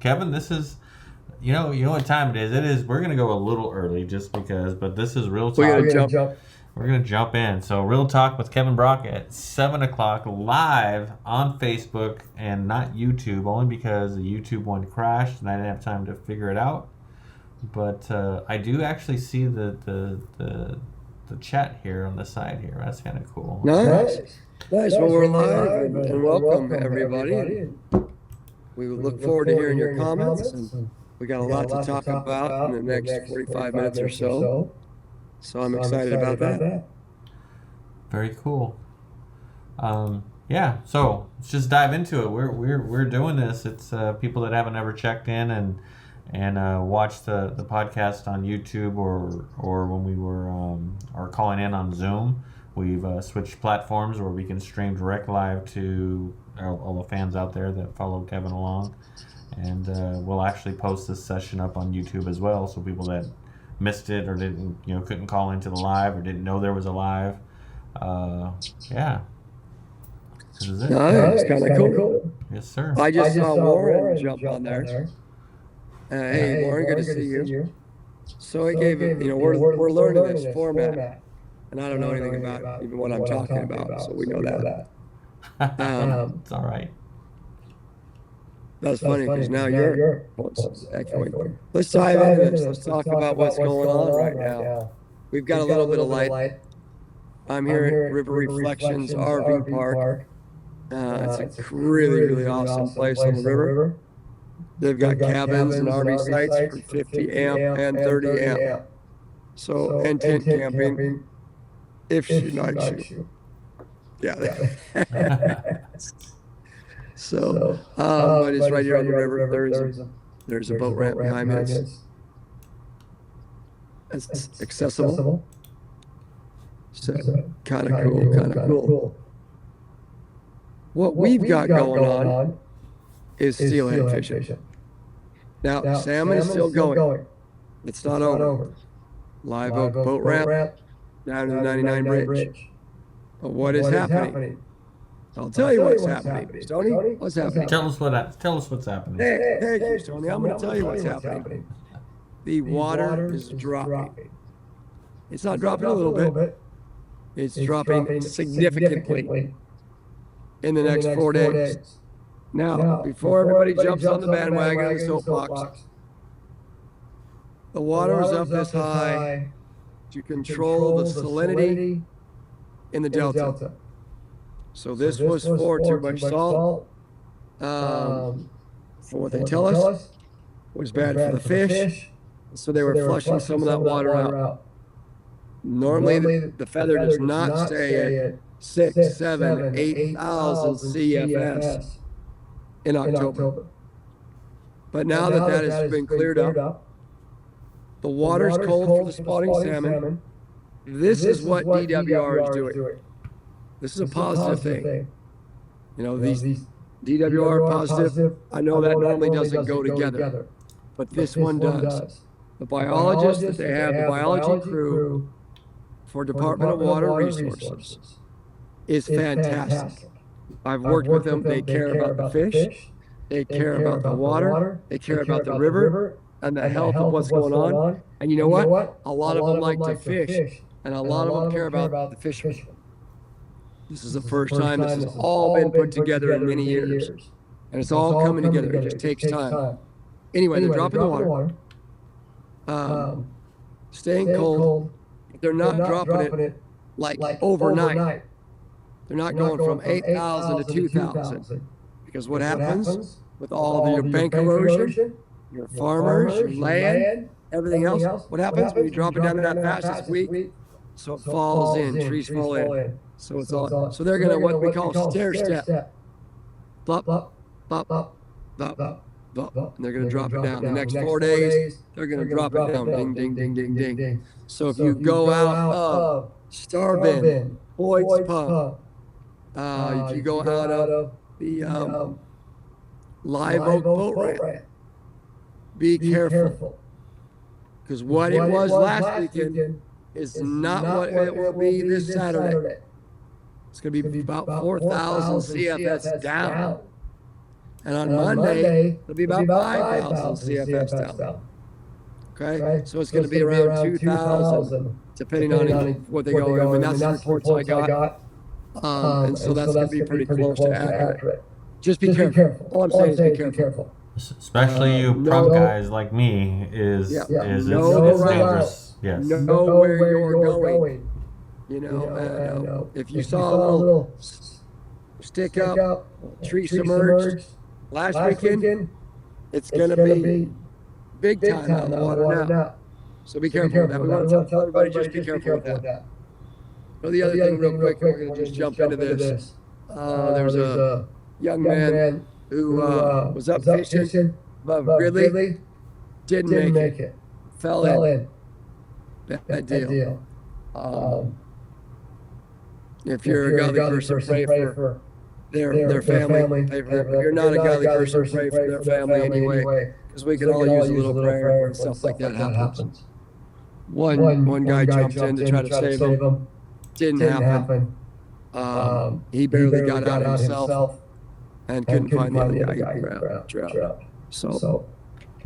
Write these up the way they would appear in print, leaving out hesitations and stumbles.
Kevin, this is you know what time it is. It is. We're gonna go a little early just because, but this is real We're talk. gonna jump. We're gonna jump in. So real talk with Kevin Brock at 7 o'clock live on Facebook and not YouTube, only because the YouTube one crashed and I didn't have time to figure it out. But I do actually see the chat here on the side here. That's kind of cool. Nice. Well, we're live and welcome everybody. We look forward to hearing your comments, and we got a lot to talk about in the next 45 minutes or so. So I'm excited about that. Very cool. Yeah, so let's just dive into it. We're doing this. It's people that haven't ever checked in and watched the podcast on YouTube or when we were are calling in on Zoom. We've switched platforms where we can stream direct live to all the fans out there that follow Kevin along, and we'll actually post this session up on YouTube as well, so people that missed it or couldn't call into the live or didn't know there was a live. Yeah, this is it. Nice, kind of cool. Yes, sir. I just saw Warren jump on there. Hey, Warren, good to see you. So he gave it. We're learning this format, and I don't know anything about even what I'm talking about, so we know that. It's all right. That's funny because now you're echoing. Let's dive into this. Let's talk about what's going on right now. We've got a little bit of light. I'm here at River Reflections RV Park. It's a really, really awesome place on the river. They've got cabins and RV sites for 50 amp and 30 amp. So, and tent camping if she likes you. Yeah. So, but it's right here on the river. There's a boat ramp behind me. It's accessible. So, kind of cool. What we've got going on is steelhead fishing. Now, salmon is still going. It's not over. Live oak boat ramp down to the 99 bridge. But what is happening? I'll tell you what's happening. Tony, what's happening? Tell us what's happening. Thank you, Tony. I'm going to tell you what's happening. The water is dropping. It's not dropping a little bit. It's dropping significantly in the next 4 days. Now, before everybody jumps on the bandwagon of the soapbox, the water is up this high to control the salinity in the delta. So this was for too much salt. For what they tell us, was bad for the fish. So they were flushing some of that water out. Normally, the feather does not stay at 6, 7, 8,000 CFS in October. But now that has been cleared up, the water's cold for the spawning salmon. This is what DWR is doing. This is a positive thing. These DWR positive, I know that normally doesn't go together, but this one does. The biologists that they have, the biology crew for Department of Water Resources is fantastic. I've worked with them. They care about the fish. They care about the water. They care about the river and the health of what's going on. And you know what? A lot of them like to fish, and a lot of them care about the fishermen. This is the first time this has all been put together in many years. And it's all coming together. It just takes time. Anyway, they're dropping the water. Staying cold. They're not dropping it like overnight. They're not going from 8,000 to 2,000. Because what happens with all of your bank erosion, your farmers, your land, everything else, what happens when you drop it down to that fast? It's weak. So it falls in, trees fall in. So it's all. So they're gonna what we call stair step. Plop, plop, plop, plop, plop. And they're gonna drop it down. The next 4 days, they're gonna drop it down. Ding, ding, ding, ding, ding. So if you go out of Starbin, Boyd's Pub, if you go out of the Live Oak boat ramp, be careful. Because what it was last weekend is not what it will be this Saturday. It's going to be about 4,000 CFS down. And on Monday, it'll be about 5,000 CFS down. Okay, so it's going to be around 2,000, depending on what they go in. I mean, that's the reports I got. And so that's going to be pretty close to accurate. Just be careful. All I'm saying is be careful. Especially you prep guys like me is it's dangerous. Yes. Know where you're going. You know, if you saw a little stick up, tree submerged last weekend, it's going to be big time out in the water now. So be careful with that. We want to tell everybody just be careful with that. Well, the other thing real quick, we're going to just jump into this. There's a young man who was up fishing above Ridley, didn't make it, fell in. Bad deal. If you're a godly person, pray for their family. If you're not a godly person, pray for their family anyway, because we can all use a little prayer when stuff like that happens. One guy jumped in to try to save him. Didn't happen. He barely got out himself and couldn't find the other guy drowned. So,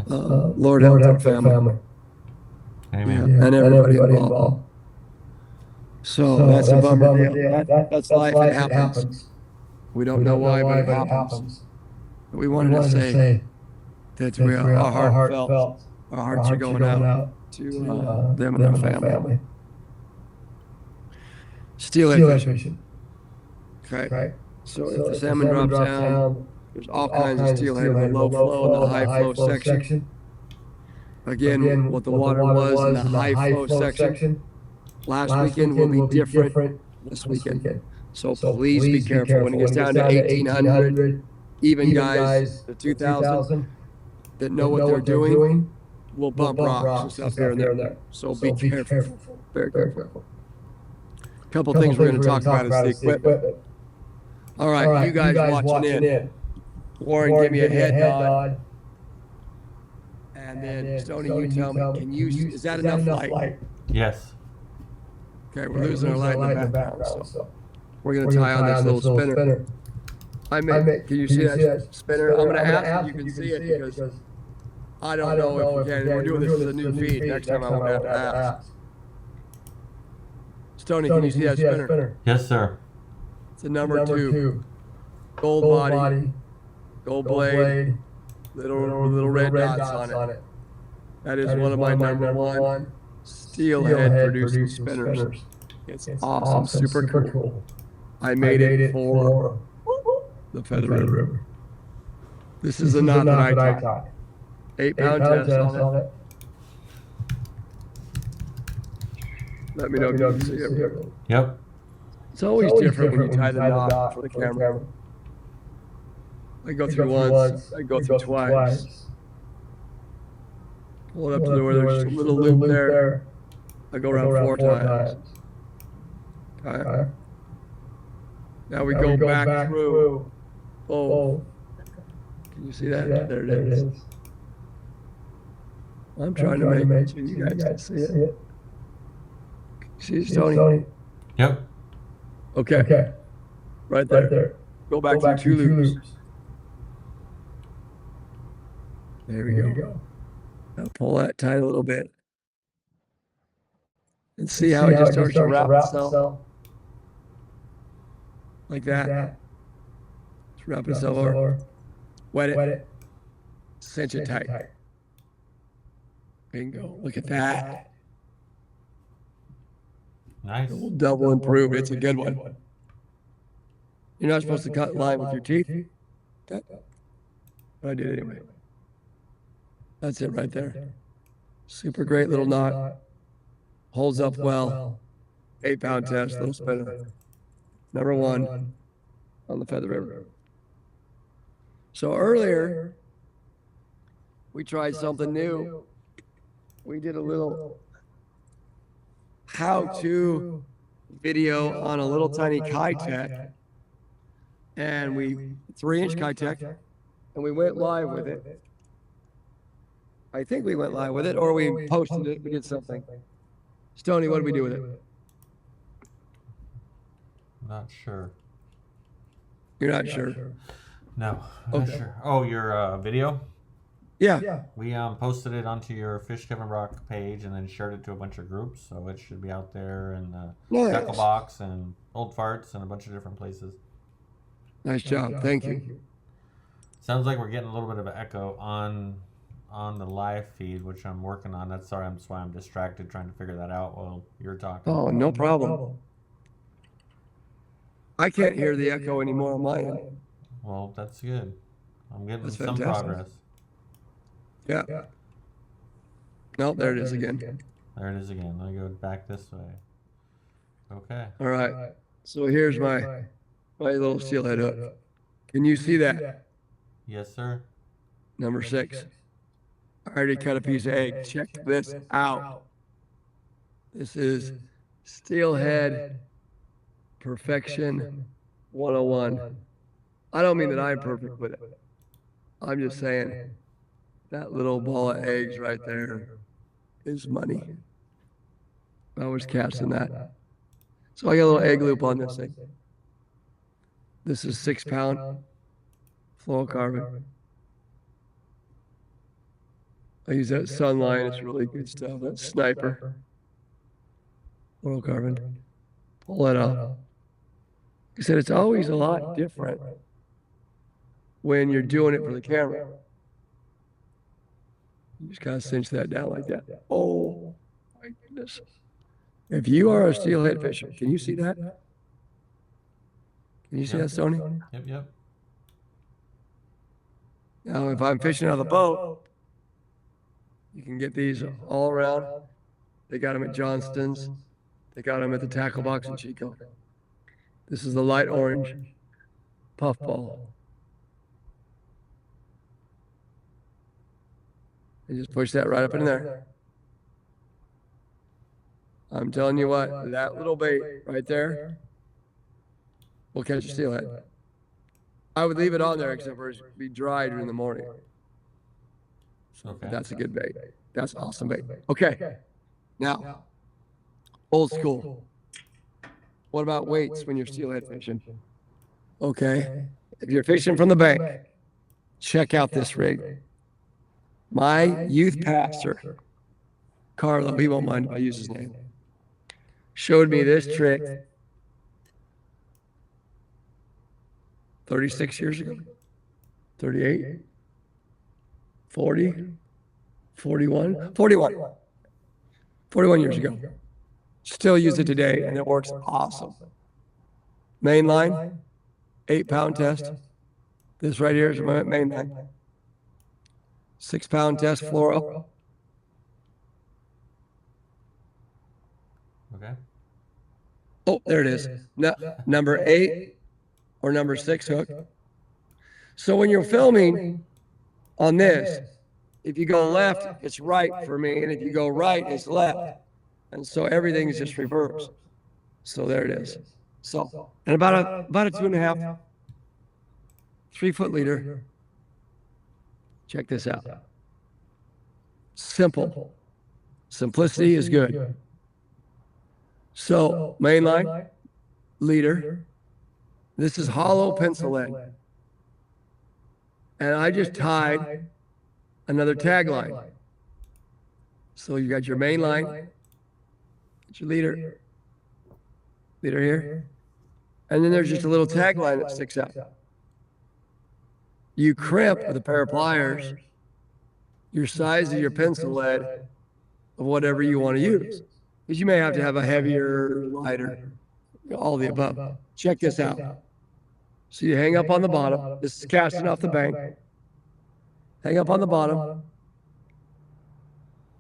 Lord help our family. Amen. And everybody involved. So that's a bummer deal. That's life. It happens. We don't know why, but it happens. We wanted to say that our heartfelt, our hearts are going out to them and their family. Steelhead fishing. Okay. So if the salmon drops down, there's all kinds of steelhead in the low flow and the high flow section. Again, what the water was in the high flow section last weekend will be different this weekend. So please be careful when it gets down to 1,800. Even guys, the 2,000 that know what they're doing will bump rocks and stuff here and there. So be careful. Very careful. A couple things we're going to talk about is the equipment. All right, you guys watching in. Warren, give me a head nod. And then, Stoney, you tell me, is that enough light? Yes. Okay, we're losing our light in the background, so we're going to tie on this little spinner. Can you see that spinner? I'm going to ask if you can see it because I don't know if you can. We're doing this as a new feed. Next time I'm going to have to ask. Stoney, can you see that spinner? Yes, sir. It's a number 2. Gold body, gold blade, little red dots on it. That is one of my number 1 steelhead producing spinners. It's awesome, super cool. I made it for the Feather River. This is the knot that I caught. 8-pound test on it. Let me know if you can see it. Yep. It's always different when you tie the knot for the camera. I go through once, I go through twice. Pull it up to where there's just a little loop there. I go around 4 times. Okay. Now we go back through. Oh. Can you see that? There it is. I'm trying to make it so you guys can see it. See it, Stoney? Yep. Okay. Right there. Go back to 2 loops. There we go. Now pull that tight a little bit. And see how it just starts to wrap itself. Like that. Just wrap itself over. Wet it. Cinch it tight. Bingo. Look at that. Nice. Double improved. It's a good one. You're not supposed to cut line with your teeth. But I did anyway. That's it right there. Super great little knot. Holds up well. 8-pound test, little spinner. Number 1 on the Feather River. So earlier, we tried something new. We did a little how-to video on a little tiny Kitech. And 3-inch Kitech, and we went live with it. I think we went live with it, or we posted it. We did something. Stoney, what did we do with it? Not sure. You're not sure. No, I'm not Okay. sure. Oh, your video? Yeah. We posted it onto your Fish Kevin Rock page and then shared it to a bunch of groups, so it should be out there in the Tackle Nice. Box and Old Farts and a bunch of different places. Nice job. Thank you. Sounds like we're getting a little bit of an echo on the live feed, which I'm working on. That's why I'm distracted trying to figure that out while you're talking. Oh, no problem. I can't hear the echo anymore on my end. Well, that's good. I'm getting That's some fantastic. progress. Yeah. No, there it is again. There it is again. Let me go back this way. Okay. All right. So here's my little steelhead hook. Can you see that? Yes, sir. Number 6. I already cut a piece of egg. Check this out. This is Steelhead Perfection 101. I don't mean that I'm perfect with it. I'm just saying that little ball of eggs right there is money. I was casting that. So I got a little egg loop on this thing. This is 6-pound fluorocarbon. I use that Sunline. It's really good stuff. That's Sniper fluorocarbon. Pull that off. Like I said, it's always a lot different when you're doing it for the camera. You just gotta cinch that down like that. Oh my goodness. If you are a steelhead fisher, can you see that? Can you see that, Stoney? Yep. Now, if I'm fishing out of the boat, you can get these all around. They got them at Johnston's. They got them at the Tackle Box in Chico. This is the light orange puffball. And just push that right up in there. I'm telling you what, that little bait right there will catch a steelhead. I would leave it on there except for it be dry during the morning. Okay. That's a good bait. That's awesome bait. Okay. Now, old school. What about weights when you're steelhead fishing? Okay. If you're fishing from the bank, check out this rig. My youth pastor, Carlo, he won't mind if I use his name, showed me this trick 36 years ago, 38, 40, 41 years ago. Still use it today, and it works awesome. Main line, 8-pound test. This right here is my main line. 6-pound test fluoro. Okay. Oh, there it is. Number 8 or number 6 hook. So when you're filming on this, if you go left, it's right for me, and if you go right, it's left. And so everything is just reversed. So there it is. So, and about a 2.5, 3-foot leader. Check this out. Simple. Simplicity is good. So, main line, leader. This is hollow pencil lead. And I just tied another tag line. So you got your main line, get your leader here, and then there's just a little tag line that sticks out. You crimp with a pair of pliers your size of your pencil lead of whatever you want to use. Because you may have to have a heavier, lighter, all the above. Check this out. So you hang up on the bottom. This is casting off the bank. Hang up on the bottom.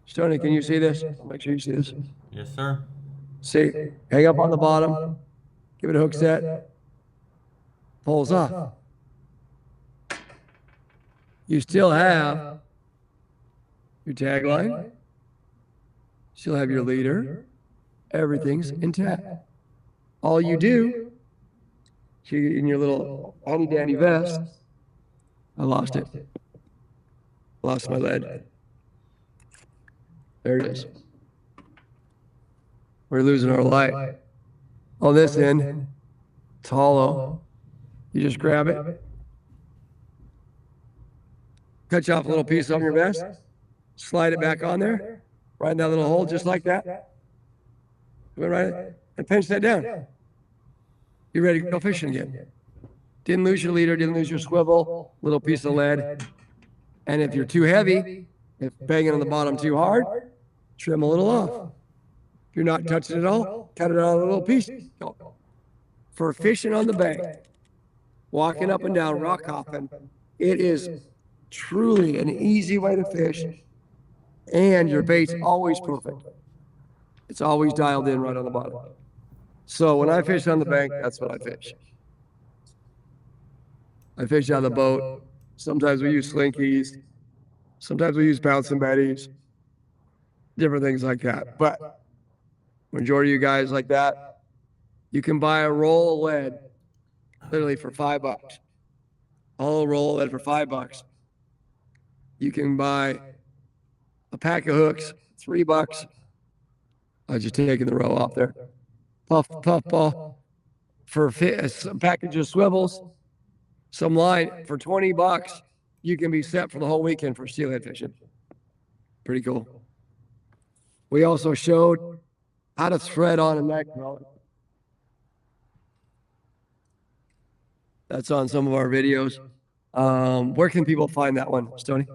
Stoney, can you see this? Make sure you see this. Yes, sir. See, hang up on the bottom. Give it a hook set. Pulls off. You still have your tag line. Still have your leader. Everything's intact. All you do, in your little handy dandy vest, I lost it. Lost my lead. There it is. We're losing our light. On this end, it's hollow. You just grab it, Cut you off a little piece on your vest, slide it back on there, right in that little hole, just like that. Right, and pinch that down. You're ready to go fishing again. Didn't lose your leader, didn't lose your swivel, little piece of lead. And if you're too heavy, if banging on the bottom too hard, trim a little off. If you're not touching it all, cut it out a little piece. Go. For fishing on the bank, walking up and down, rock hopping, it is truly an easy way to fish, and your bait's always perfect. It's always dialed in right on the bottom. So when I fish on the bank, that's what I fish. I fish out of the boat. Sometimes we use slinkies. Sometimes we use bouncing betties. Different things like that. But majority of you guys like that, you can buy a roll of lead literally for $5. All roll of lead for $5. You can buy a pack of hooks, $3. I was just taking the row off there. Puff ball for a package of swivels, some line for $20. You can be set for the whole weekend for steelhead fishing. Pretty cool. We also showed how to thread on a night crawler. That's on some of our videos. Where can people find that one, Stoney?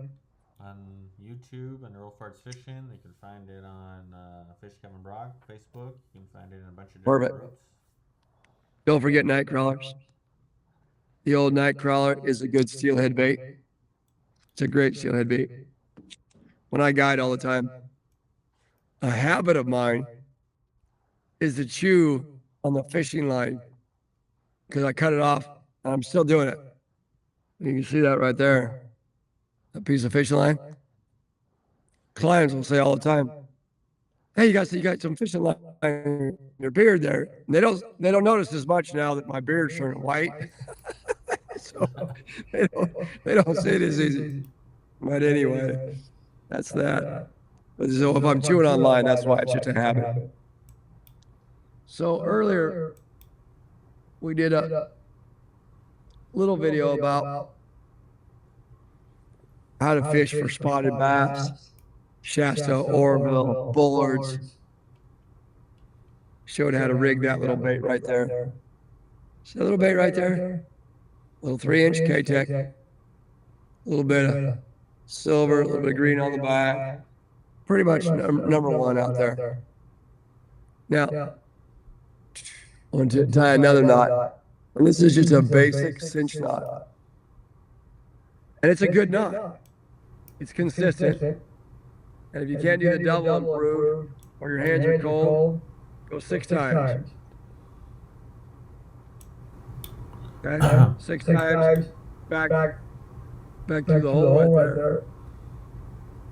On YouTube and Earl Farts Fishing. They can find it on Fish Kevin Brock, Facebook. You can find it in a bunch of different groups. Don't forget night crawlers. The old night crawler is a good steelhead bait. It's a great steelhead bait. When I guide all the time, a habit of mine is to chew on the fishing line because I cut it off and I'm still doing it. You can see that right there. That piece of fishing line. Clients will say all the time, "Hey, you got some fishing line in your beard there." And they don't notice as much now that my beard's turning white. So they don't see it as easy. But anyway, that's that. But so if I'm chewing on line, that's why it's just a habit. So earlier, we did a little video about how to fish for spotted bass, Shasta, Oroville, bullards. Showed how to rig that little bait right there. See that little bait right there? Little 3-inch K-Tech. A little bit of silver, a little bit of green on the back. Pretty much number one out there. Now, I want to tie another knot. And this is just a basic cinch knot. And it's a good knot. It's consistent. And if you can't do the double and brood, or your hands are cold, go 6 times. Okay? 6 times, back through the hole right there.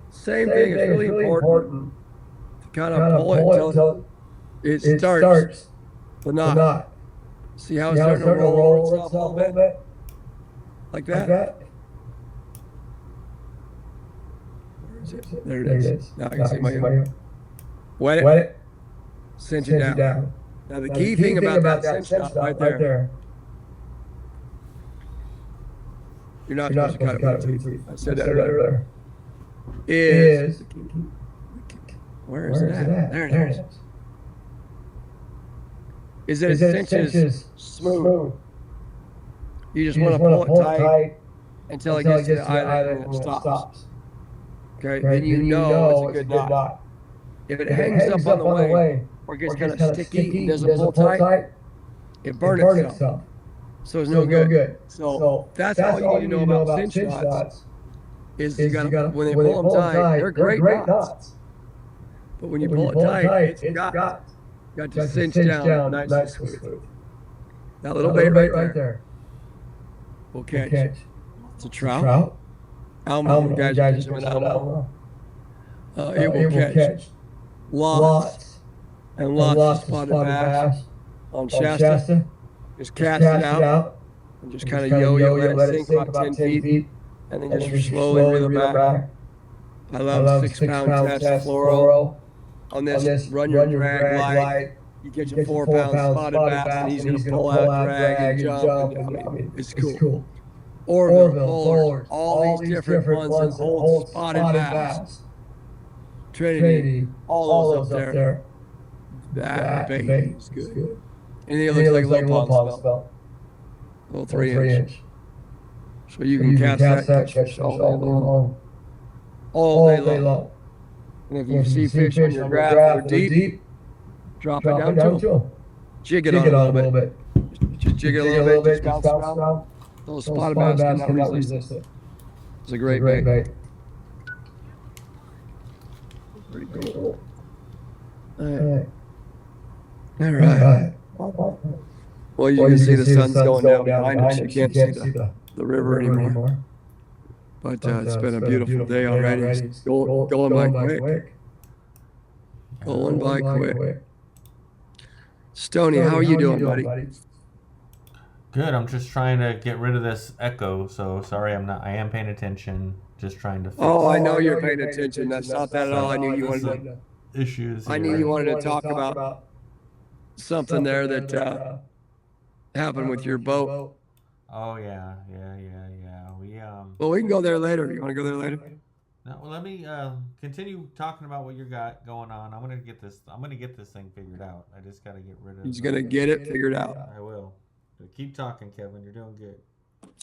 Same thing, it's really important to kind of pull it until it starts the knot. See how it's starting to roll itself a little bit? Like that? Where is it? There it is. Now I can see my hand. Wet it. Cinch it down. Now the key thing about that cinch knot right there, you're not supposed to cut it with your teeth. I said that earlier. Where is it at? There it is. Is that it cinches smooth. You just want to pull it tight until it gets to the island and it stops. Okay, then you know it's a good knot. If it hangs up on the way or gets kind of sticky and doesn't pull tight, it burns itself. So it's no good. So that's all you need to know about cinch knots. Is you gotta, when they pull them tight, they're great knots. But when you pull it tight, it's got to cinch down nice and smooth. That little bait right there will catch. It's a trout. Almond, guys are using almond. It will catch lots and lots of spotted bass on Shasta. Just cast it out and just kind of yo-yo, let it sink about 10 feet. And then just slowly reel it back. I love 6-pound test fluoro. On this, run your drag light. You get your 4-pound spotted bass, and he's going to pull out, drag, and jump. And, I mean, it's cool. Orville, Bullard, all these different ones that hold spotted bass. Trinity, all those up there. That bait is good. And it looks like a little pond smell. Little 3-inch. So you can catch that, catch fish all day long. All day long. And if you see fish on your graph that are deep, drop it down to them. Jig it on a little bit. Just jig it a little bit, just bounce around. Those spotted bass cannot resist it. It's a great bait. Pretty cool. All right. Well, you can see the sun's going down behind us. You can't see the river anymore. But it's been a beautiful day already. It's going by quick. Going by quick. Stoney, how are you doing, buddy? Good. I'm just trying to get rid of this echo. So sorry, I am paying attention. Just trying to fix I know you're paying attention. That's not that at all. I knew you wanted to. Issues. I knew you wanted to talk about something there that happened with your boat. Oh yeah. Well, we can go there later. You want to go there later? No, well, let me continue talking about what you got going on. I'm gonna get this thing figured out. I just gotta get rid of. He's gonna get it figured out. I will. But keep talking, Kevin. You're doing good.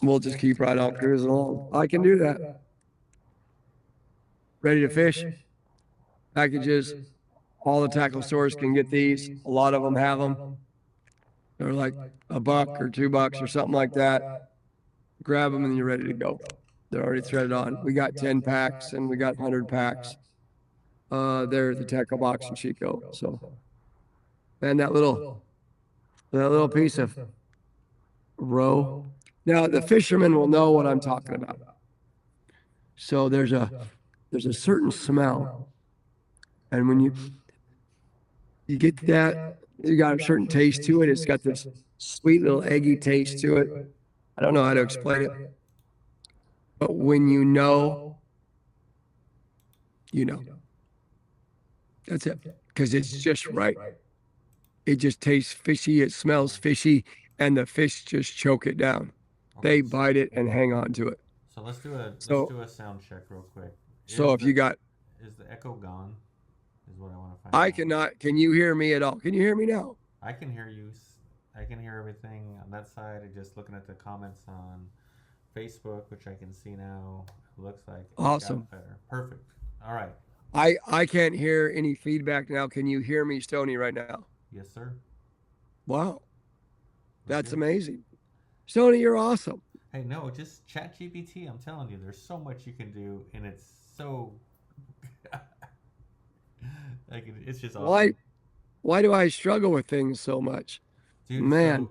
We'll just keep right on cruising along. I can do that. Ready to fish? Packages. All the tackle stores can get these. A lot of them have them. They're like $1 or $2 or something like that. Grab them and you're ready to go. They're already threaded on. We got 10 packs and we got 100 packs. They're at the tackle box in Chico. So, and that little piece of roe. Now the fishermen will know what I'm talking about. So there's a certain smell, and when you get that, you got a certain taste to it. It's got this sweet little eggy taste to it. I don't know how to explain it, but when you know, that's it, because it's just right. It just tastes fishy. It smells fishy, and the fish just choke it down. They bite it and hang on to it. So let's do a sound check real quick. Is the echo gone? Is what I want to find out. I cannot. Can you hear me at all? Can you hear me now? I can hear you. I can hear everything on that side. Just looking at the comments on Facebook, which I can see now. It looks like it awesome. Got better. Perfect. All right. I can't hear any feedback now. Can you hear me, Stoney, right now? Yes, sir. Wow. That's amazing. Stoney, you're awesome. Hey, no, just ChatGPT. I'm telling you, there's so much you can do, and it's so like it's just awesome. Why do I struggle with things so much? Dude, man.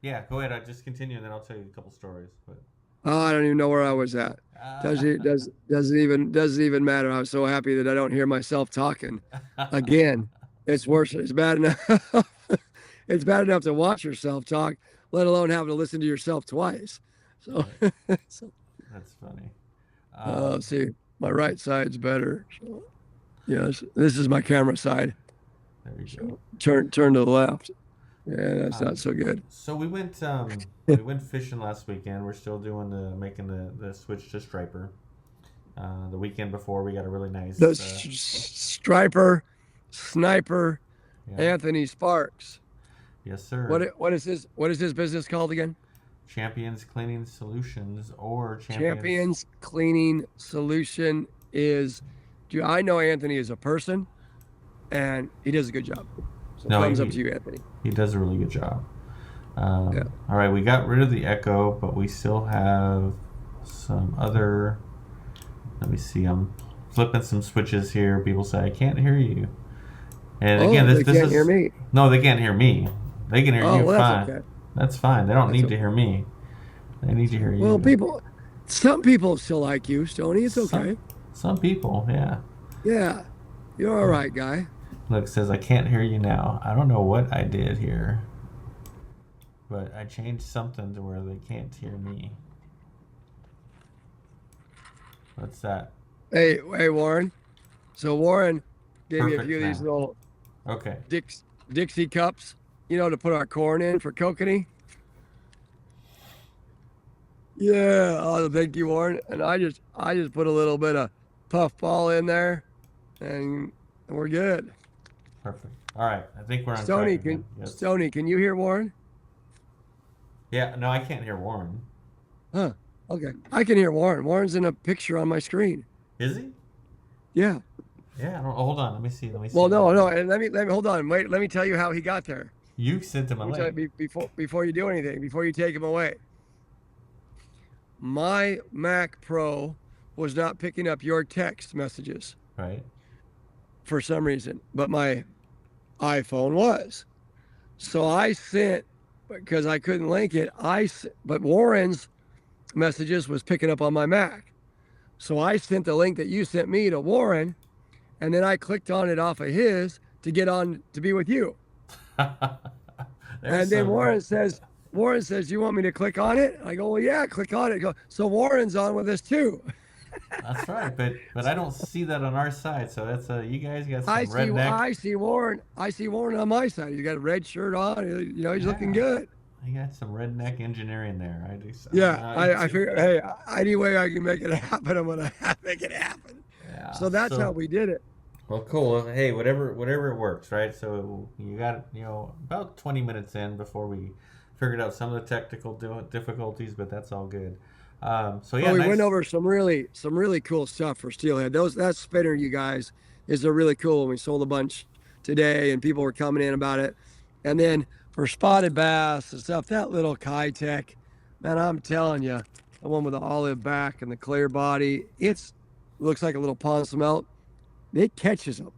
Yeah, go ahead. I just continue, and then I'll tell you a couple stories. But I don't even know where I was at. Doesn't even matter. I'm so happy that I don't hear myself talking again. It's worse. It's bad enough. It's bad enough to watch yourself talk, let alone having to listen to yourself twice. So, that's funny. See, my right side's better. So, yes, this is my camera side. There you go. Turn to the left. Yeah, that's not so good. So we went fishing last weekend. We're still making the switch to striper. The weekend before, we got a really nice striper, sniper, yeah. Anthony Sparks. Yes, sir. What is his business called again? Champions Cleaning Solutions, or Champions Cleaning Solution is. I know Anthony as a person, and he does a good job. So thumbs up to you, Anthony. He does a really good job. Yeah. All right, we got rid of the echo, but we still have some other. Let me see. I'm flipping some switches here. People say I can't hear you, and again, this can't hear me. No, they can't hear me. They can hear you fine. Okay. That's fine. They don't need to hear me. They need to hear you. Well, some people still like you, Stoney. It's okay. Some people, yeah. Yeah, you're all right, guy. Look, it says I can't hear you now. I don't know what I did here, but I changed something to where they can't hear me. What's that? Hey, Warren. So Warren gave me a few of these little Dixie cups, to put our corn in for kokanee. Yeah. Oh, thank you, Warren. And I just put a little bit of puffball in there, and we're good. Perfect. All right. I think we're on track Stony, again. can Yes. Stony, can you hear Warren? Yeah. No, I can't hear Warren. Huh. Okay. I can hear Warren. Warren's in a picture on my screen. Is he? Yeah. Yeah. I don't, hold on. Let me see. Let me see Well, if I no, can. no. And let me hold on. Wait. Let me tell you how he got there. You sent him a Let me tell you link, before you do anything, before you take him away. My Mac Pro was not picking up your text messages right? for some reason, but my iPhone was. So I sent, because I couldn't link it. But Warren's messages was picking up on my Mac. So I sent the link that you sent me to Warren, and then I clicked on it off of his to get on to be with you. There's And then some. Warren says, you want me to click on it? I go, well, yeah, click on it. So Warren's on with us too. That's right, but I don't see that on our side. So that's you guys got I some see, redneck. I see Warren. I see Warren on my side. He's got a red shirt on. He's looking Yeah, good. you got some redneck engineering there. I do. Yeah, I figured, hey, any way I can make it happen, I'm gonna make it happen. Yeah. So that's how So we did it. well, cool. Hey, whatever it works, right? So you got about 20 minutes in before we figured out some of the technical difficulties, but that's all good. So Well, yeah, we went nice. over some really cool stuff for Steelhead. That spinner, you guys, is a really cool one. We sold a bunch today, and people were coming in about it. And then for spotted bass and stuff, that little Kitech, man, I'm telling you, the one with the olive back and the clear body, it's looks like a little pond smelt. It catches them,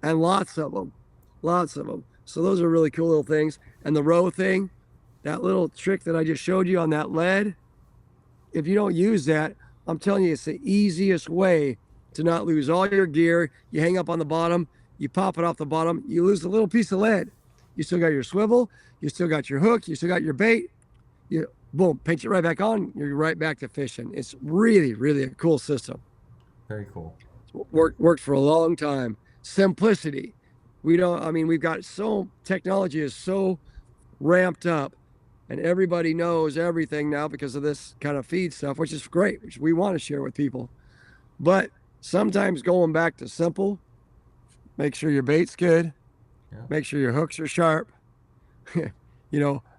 and lots of them, lots of them. So those are really cool little things. And the row thing, that little trick that I just showed you on that lead, if you don't use that, I'm telling you, it's the easiest way to not lose all your gear. You hang up on the bottom, you pop it off the bottom, you lose a little piece of lead. You still got your swivel, you still got your hook, you still got your bait. You boom, pinch it right back on, you're right back to fishing. It's really, really a cool system. Very cool. Worked for a long time. Simplicity. We don't. I mean, we've got so technology is so ramped up, and everybody knows everything now because of this kind of feed stuff, which is great, which we want to share with people. But sometimes going back to simple, make sure your bait's good, Yeah. make sure your hooks are sharp,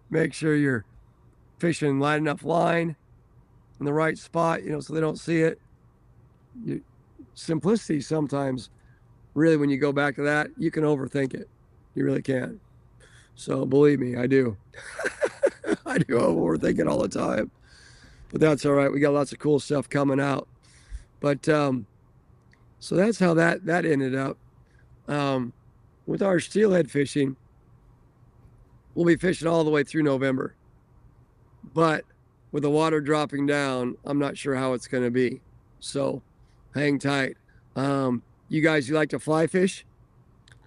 make sure you're fishing light enough line in the right spot, so they don't see it. Simplicity sometimes, really, when you go back to that, you can overthink it. You really can. So believe me, I do. I do overthink it all the time. But that's all right. We got lots of cool stuff coming out. But so that's how that ended up. With our steelhead fishing, we'll be fishing all the way through November. But with the water dropping down, I'm not sure how it's going to be. So hang tight. You guys, you like to fly fish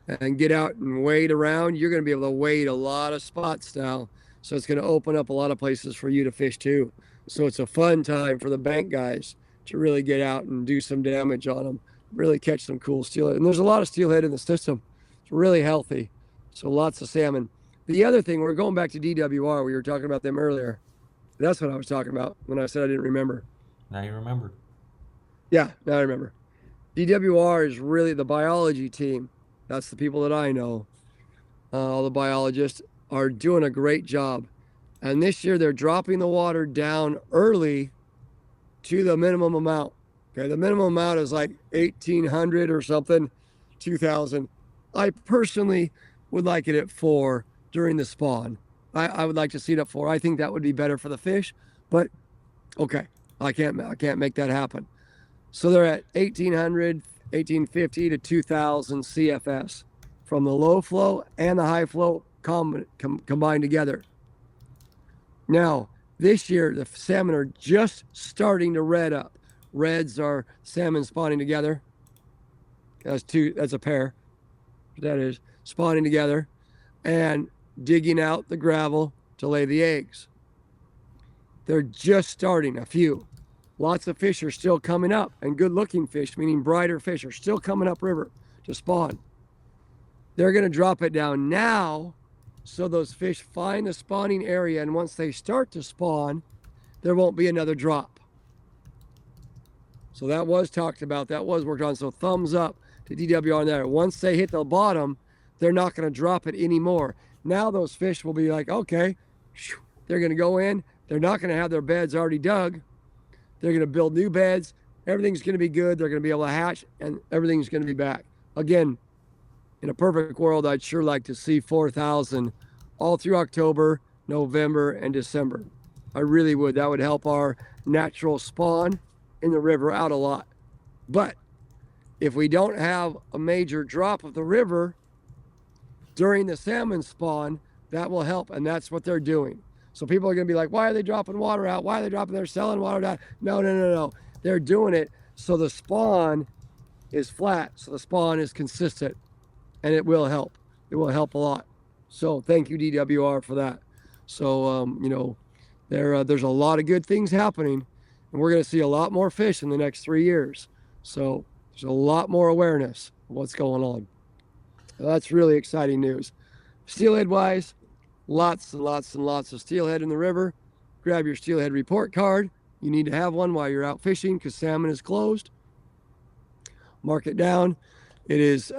and get out and wade around, you're going to be able to wade a lot of spots now. So it's going to open up a lot of places for you to fish too. So it's a fun time for the bank guys to really get out and do some damage on them, really catch some cool steelhead. And there's a lot of steelhead in the system. It's really healthy. So lots of salmon. The other thing, we're going back to DWR. We were talking about them earlier. That's what I was talking about when I said I didn't remember. Now you remember. Yeah, now I remember. DWR is really the biology team. That's the people that I know. All the biologists are doing a great job. And this year they're dropping the water down early to the minimum amount. Okay, the minimum amount is like 1,800 or something, 2,000. I personally would like it at 4 during the spawn. I would like to see it at 4. I think that would be better for the fish, but okay, I can't make that happen. So they're at 1,800, 1,850 to 2,000 CFS from the low flow and the high flow combined together. Now, this year, the salmon are just starting to red up. Reds are salmon spawning together. That's a pair. That is spawning together and digging out the gravel to lay the eggs. They're just starting, a few. Lots of fish are still coming up, and good looking fish, meaning brighter fish, are still coming up river to spawn. They're going to drop it down now so those fish find the spawning area, and once they start to spawn, there won't be another drop. So that was talked about. That was worked on. So thumbs up to DWR on there. Once they hit the bottom, they're not going to drop it anymore. Now those fish will be like, okay, they're going to go in. They're not going to have their beds already dug. They're going to build new beds. Everything's going to be good. They're going to be able to hatch, and everything's going to be back. Again, in a perfect world, I'd sure like to see 4,000 all through October, November, and December. I really would. That would help our natural spawn in the river out a lot. But if we don't have a major drop of the river during the salmon spawn, that will help, and that's what they're doing. So people are going to be like, why are they dropping water out? Why are they dropping? They're selling water out. No. They're doing it so the spawn is flat, so the spawn is consistent, and it will help. It will help a lot. So thank you, DWR, for that. So, there's a lot of good things happening, and we're going to see a lot more fish in the next 3 years. So there's a lot more awareness of what's going on. That's really exciting news. Steelhead-wise, lots and lots and lots of steelhead in the river. Grab your steelhead report card. You need to have one while you're out fishing because salmon is closed. Mark it down. It is,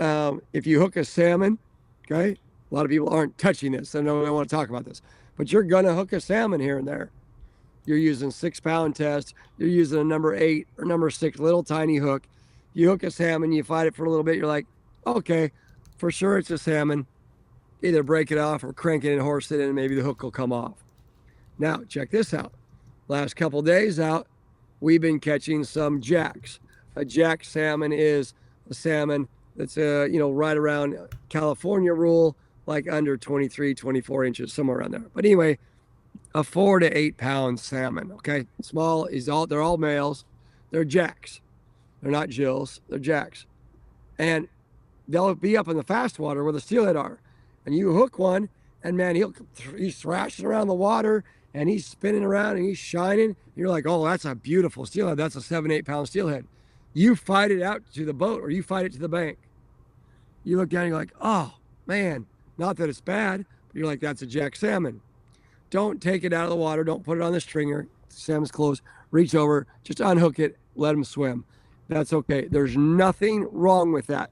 if you hook a salmon, okay, a lot of people aren't touching this. I know I want to talk about this, but you're going to hook a salmon here and there. You're using 6-pound test. You're using a number 8 or number 6 little tiny hook. You hook a salmon, you fight it for a little bit. You're like, okay, for sure it's a salmon. Either break it off or crank it and horse it in, and maybe the hook will come off. Now, check this out. Last couple days out, we've been catching some jacks. A jack salmon is a salmon that's, right around California rule, like under 23, 24 inches, somewhere around there. But anyway, a 4 to 8 pound salmon, okay? Small, they're all males. They're jacks. They're not Jills, they're jacks. And they'll be up in the fast water where the steelhead are. And you hook one, and man, he's thrashing around the water, and he's spinning around, and he's shining. And you're like, oh, that's a beautiful steelhead. That's a 7, 8 pound steelhead. You fight it out to the boat, or you fight it to the bank. You look down, and you're like, oh, man, not that it's bad, but you're like, that's a jack salmon. Don't take it out of the water. Don't put it on the stringer. Salmon's closed. Reach over, just unhook it, let him swim. That's okay. There's nothing wrong with that.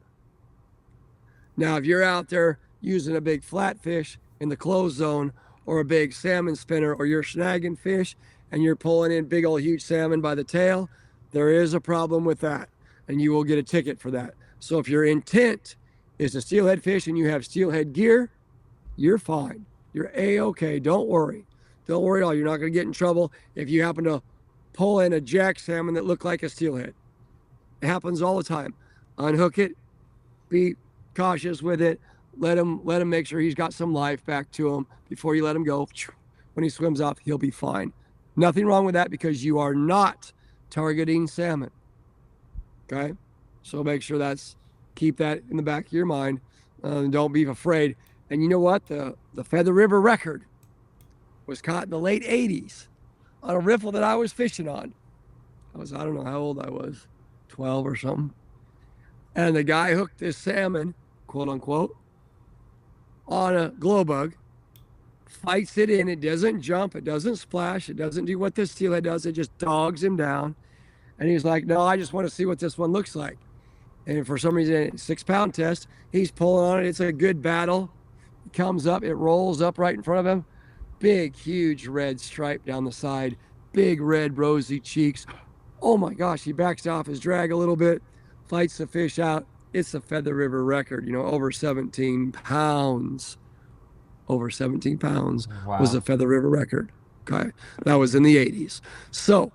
Now, if you're out there using a big flatfish in the closed zone, or a big salmon spinner, or you're snagging fish and you're pulling in big old huge salmon by the tail, there is a problem with that, and you will get a ticket for that. So if your intent is to steelhead fish and you have steelhead gear, you're fine. You're A-okay. Don't worry. Don't worry at all. You're not going to get in trouble if you happen to pull in a jack salmon that looked like a steelhead. It happens all the time. Unhook it. Be cautious with it. Let him make sure he's got some life back to him before you let him go. When he swims off, he'll be fine. Nothing wrong with that because you are not targeting salmon. Okay? So make sure keep that in the back of your mind. Don't be afraid. And you know what? The Feather River record was caught in the late 80s on a riffle that I was fishing on. I don't know how old I was, 12 or something. And the guy hooked this salmon, quote unquote, on a glow bug, fights it in. It doesn't jump. It doesn't splash. It doesn't do what this steelhead does. It just dogs him down. And he's like, no, I just want to see what this one looks like. And for some reason, 6-pound test, he's pulling on it. It's a good battle. It comes up. It rolls up right in front of him. Big, huge red stripe down the side. Big, red, rosy cheeks. Oh, my gosh. He backs off his drag a little bit, fights the fish out. It's a Feather River record, over 17 pounds. Over 17 pounds was a Feather River record. Okay. That was in the 80s. So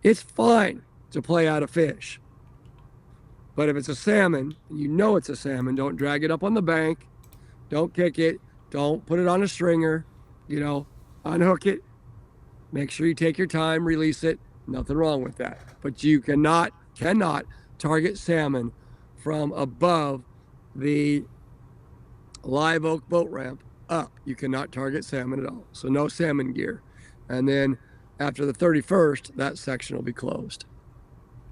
it's fine to play out a fish. But if it's a salmon, and it's a salmon, don't drag it up on the bank. Don't kick it. Don't put it on a stringer. Unhook it. Make sure you take your time, release it. Nothing wrong with that. But you cannot target salmon from above the live oak boat ramp up. You cannot target salmon at all. So no salmon gear. And then after the 31st, that section will be closed.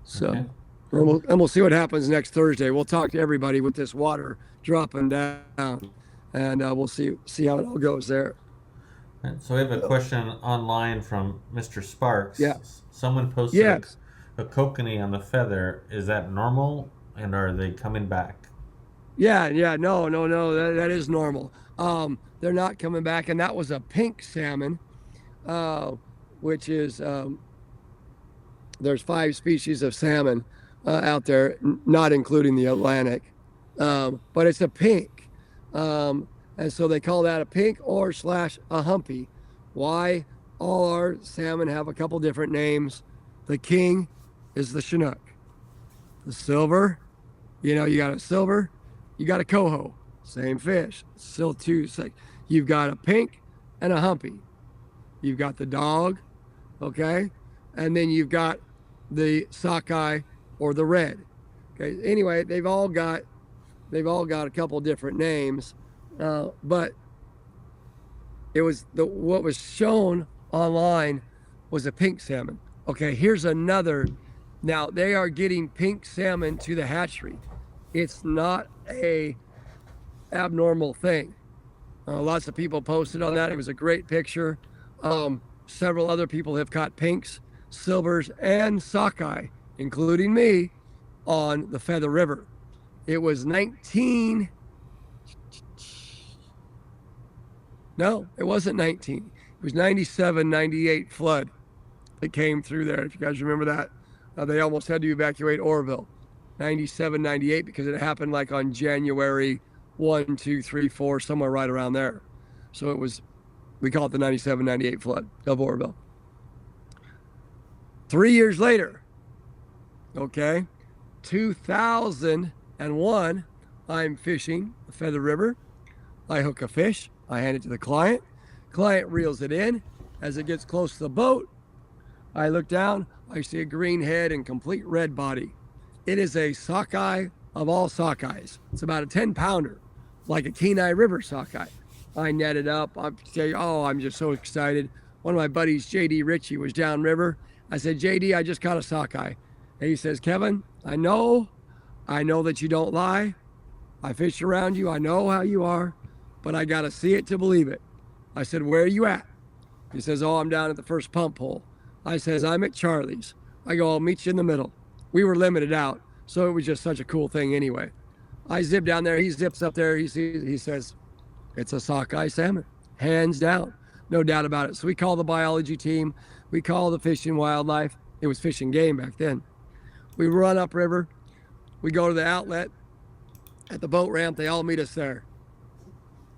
So, okay. and we'll see what happens next Thursday. We'll talk to everybody with this water dropping down, and we'll see how it all goes there. And so we have a question online from Mr. Sparks. Yeah. Someone posted Yes. a kokanee on the feather. Is that normal? And are they coming back? Yeah. Yeah. No. No. No. That is normal. They're not coming back, and that was a pink salmon, uh, which is there's 5 species of salmon out there, not including the Atlantic, but it's a pink, and so they call that a pink or slash a humpy. Why? All our salmon have a couple different names. The king is the Chinook. The silver, you got a silver, you got a coho, same fish, still two. You've got a pink and a humpy. You've got the dog, okay, and then you've got the sockeye or the red. Okay. Anyway, they've all got a couple different names, but it was what was shown online was a pink salmon. Okay, here's another. Now they are getting pink salmon to the hatchery. It's not a abnormal thing. Lots of people posted on that. It was a great picture. Several other people have caught pinks, silvers, and sockeye, including me, on the Feather River. It was 19. No, it wasn't 19. It was 97, 98 flood that came through there. If you guys remember that, they almost had to evacuate Oroville. 97, 98, because it happened like on January 1, 2, 3, 4, somewhere right around there. So it was, we call it the 97, 98 flood of Oroville. 3 years later, okay, 2001, I'm fishing the Feather River. I hook a fish. I hand it to the client. Client reels it in. As it gets close to the boat, I look down. I see a green head and complete red body. It is a sockeye of all sockeyes. It's about a 10-pounder, like a Kenai River sockeye. I net it up. I'm just so excited. One of my buddies, JD Ritchie, was downriver. I said, JD, I just caught a sockeye. And he says, Kevin, I know that you don't lie. I fish around you. I know how you are, but I got to see it to believe it. I said, where are you at? He says, oh, I'm down at the first pump hole. I says, I'm at Charlie's. I go, I'll meet you in the middle. We were limited out, so it was just such a cool thing anyway. I zip down there. He zips up there. He says, it's a sockeye salmon, hands down, no doubt about it. So we call the biology team. We call the Fish and Wildlife. It was Fish and Game back then. We run upriver. We go to the outlet at the boat ramp. They all meet us there.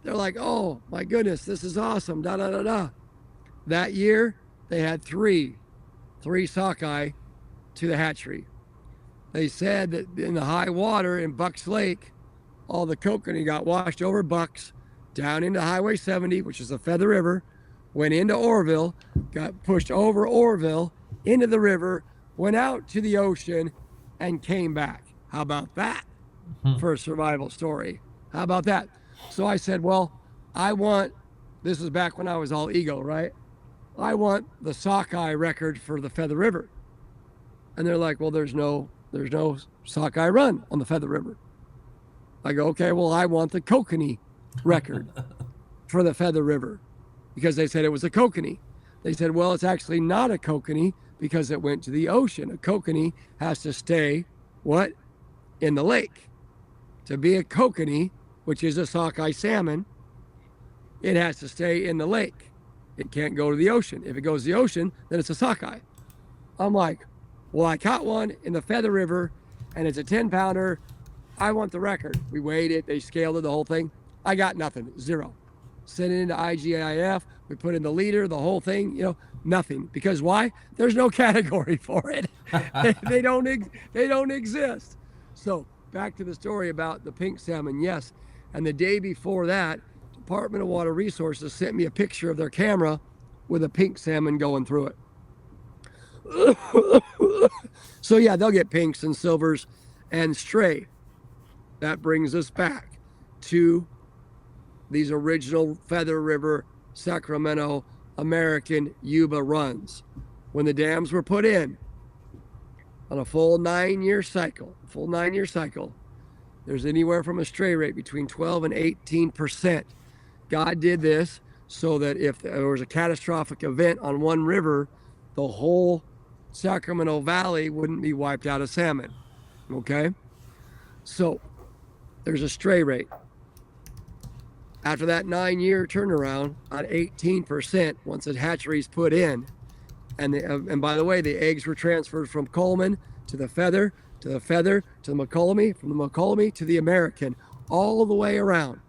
They're like, oh, my goodness, this is awesome, da-da-da-da. That year, they had three sockeye to the hatchery. They said that in the high water in Bucks Lake, all the kokanee got washed over Bucks, down into Highway 70, which is the Feather River, went into Oroville, got pushed over Oroville, into the river, went out to the ocean, and came back. How about that for a survival story? How about that? So I said, well, this was back when I was all ego, right? I want the sockeye record for the Feather River. And they're like, well, there's no sockeye run on the Feather River. I go, okay, well, I want the kokanee record for the Feather River, because they said it was a kokanee. They said, well, it's actually not a kokanee because it went to the ocean. A kokanee has to stay, what? In the lake. To be a kokanee, which is a sockeye salmon, it has to stay in the lake. It can't go to the ocean. If it goes to the ocean, then it's a sockeye. I'm like, well, I caught one in the Feather River, and it's a 10-pounder. I want the record. We weighed it. They scaled it, the whole thing. I got nothing, zero. Sent it into IGIF. We put in the leader, the whole thing, nothing. Because why? There's no category for it. they don't exist. So back to the story about the pink salmon. Yes. And the day before that, Department of Water Resources sent me a picture of their camera with a pink salmon going through it. So yeah, they'll get pinks and silvers and stray. That brings us back to these original Feather River, Sacramento, American Yuba runs. When the dams were put in on a full 9-year cycle, there's anywhere from a stray rate between 12 and 18%. God did this so that if there was a catastrophic event on one river, the whole Sacramento Valley wouldn't be wiped out of salmon. Okay? So there's a stray rate. After that 9-year turnaround, at 18%, once the hatchery's put in, and by the way, the eggs were transferred from Coleman to the Feather, to the Feather, to the McCollum, from the McCollum to the American, all the way around.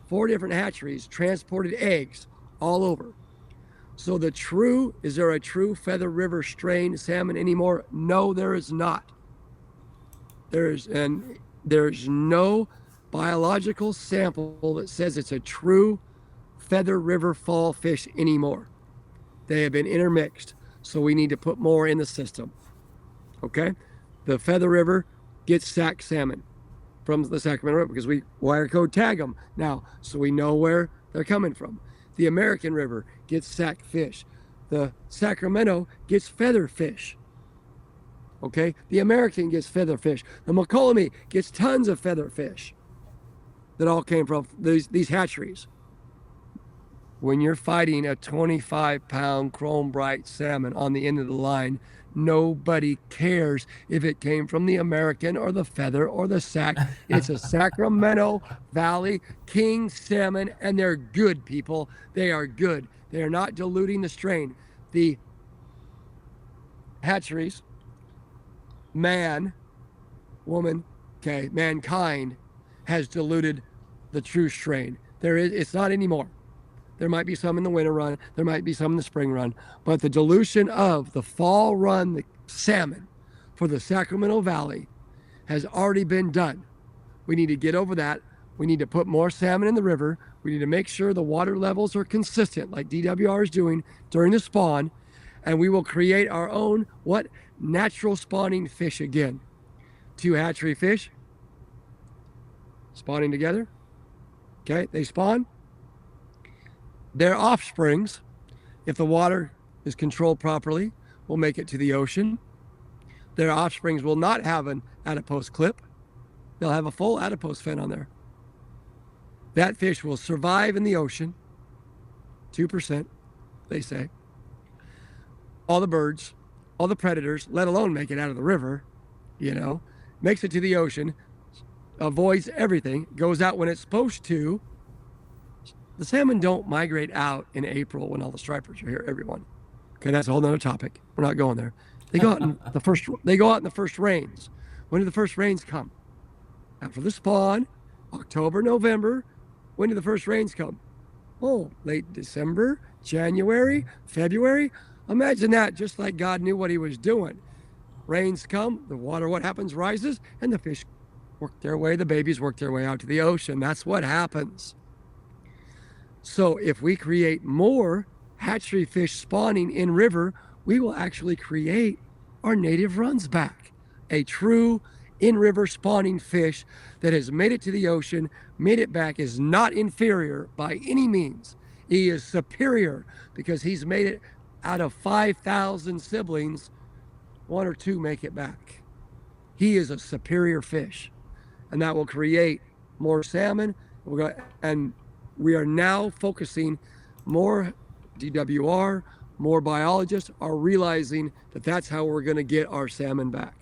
4 different hatcheries transported eggs all over. So is there a true Feather River strain salmon anymore? No, there is not. There's no biological sample that says it's a true Feather River fall fish anymore. They have been intermixed, so we need to put more in the system. Okay? The Feather River gets sack salmon from the Sacramento River because we wire code tag them now, so we know where they're coming from. The American River gets sack fish. The Sacramento gets feather fish. Okay? The American gets feather fish. The McCollum gets tons of feather fish that all came from these hatcheries. When you're fighting a 25-pound chrome bright salmon on the end of the line, nobody cares if it came from the American or the Feather or the Sac. It's a Sacramento Valley king salmon, and they're good, people. They are good. They are not diluting the strain. The hatcheries, mankind has diluted the true strain. It's not anymore. There might be some in the winter run. There might be some in the spring run. But the dilution of the fall run, the salmon for the Sacramento Valley has already been done. We need to get over that. We need to put more salmon in the river. We need to make sure the water levels are consistent, like DWR is doing during the spawn. And we will create our own, natural spawning fish again. 2 hatchery fish spawning together. Okay, they spawn. Their offsprings, if the water is controlled properly, will make it to the ocean. Their offsprings will not have an adipose clip. They'll have a full adipose fin on there. That fish will survive in the ocean, 2%, they say. All the birds, all the predators, let alone make it out of the river, makes it to the ocean, avoids everything, goes out when it's supposed to. The salmon don't migrate out in April when all the stripers are here, everyone. Okay, that's a whole nother topic. We're not going there. They go out in the first rains. When do the first rains come? After the spawn, October, November. When do the first rains come? Oh, late December, January, February. Imagine that, just like God knew what he was doing. Rains come, the water, what happens, rises, and the fish the babies work their way out to the ocean. That's what happens. So if we create more hatchery fish spawning in river, we will actually create our native runs back. A true in-river spawning fish that has made it to the ocean, made it back, is not inferior by any means. He is superior because he's made it out of 5,000 siblings, 1 or 2 make it back. He is a superior fish, and that will create more salmon. And we are now focusing more DWR, more biologists are realizing that that's how we're going to get our salmon back.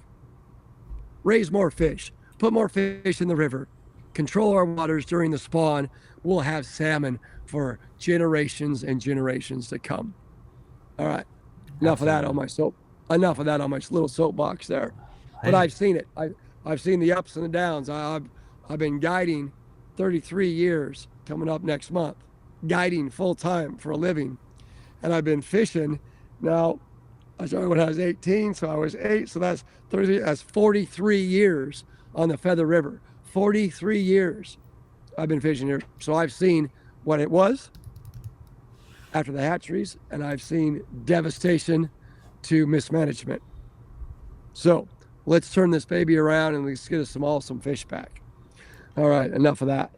Raise more fish, put more fish in the river, control our waters during the spawn. We'll have salmon for generations and generations to come. All right. Enough of that on my little soapbox there. But I've seen it. I've seen the ups and the downs. I've been guiding 33 years coming up next month, guiding full time for a living. And I've been fishing now. I started when I was 18, so I was 8. So that's 43 years on the Feather River. 43 years I've been fishing here. So I've seen what it was after the hatcheries, and I've seen devastation to mismanagement. So let's turn this baby around and let's get us some awesome fish back. All right, enough of that.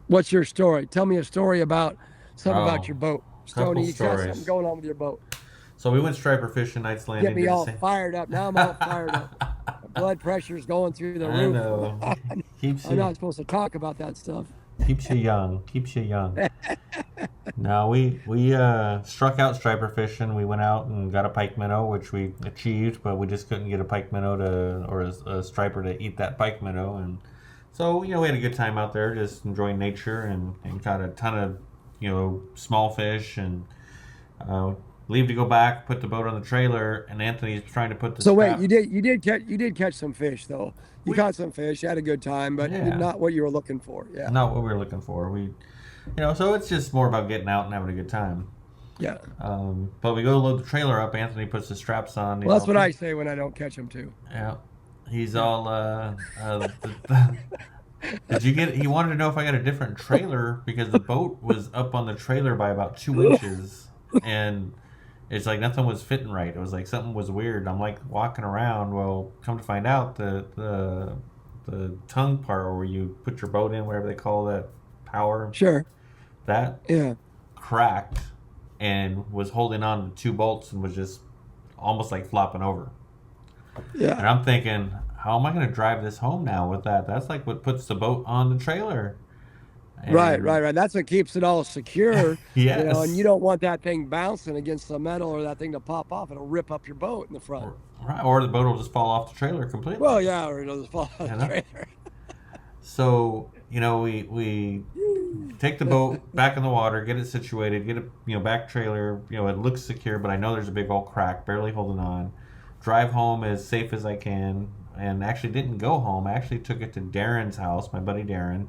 What's your story? Tell me a story about about your boat. Stoney, you got something going on with your boat. So we went striper fishing, Knights Landing. Get me all fired up. Now I'm all fired up. My blood pressure's going through the roof. I know. I'm not supposed to talk about that stuff. Keeps you young. Keeps you young. No, we struck out striper fishing. We went out and got a pike minnow, which we achieved, but we just couldn't get a pike minnow or a striper to eat that pike minnow, and so we had a good time out there, just enjoying nature and caught a ton of small fish and leave to go back, put the boat on the trailer, and Anthony's trying to put the So wait, strap. you did catch some fish though. You We caught some fish, you had a good time, but Yeah, not what you were looking for. Yeah. not what we were looking for. So it's just more about getting out and having a good time. Yeah. But we go load the trailer up. Anthony puts the straps on. Well, that's what I say when I don't catch them too. Yeah, he's Yeah. all. Did you get? He wanted to know if I got a different trailer because the boat was up on the trailer by about 2 inches, and it's like nothing was fitting right. It was like something was weird. I'm like walking around. Well, come to find out, the tongue part where you put your boat in, whatever they call that power, Sure. that Yeah. cracked and was holding on to two bolts and was just almost like flopping over. Yeah. And I'm thinking, how am I going to drive this home now with that? That's like what puts the boat on the trailer. Right, And right, right. That's what keeps it all secure, and you yes, don't want that thing bouncing against the metal or that thing to pop off. It'll rip up your boat in the front. right, or the boat will just fall off the trailer completely. Well, yeah, or it'll just fall out You of the know. trailer. So we take the boat back in the water, get it situated, get it back trailer. It looks secure, but I know there's a big old crack, barely holding on. Drive home as safe as I can, and actually didn't go home. I actually took it to Darren's house, my buddy Darren,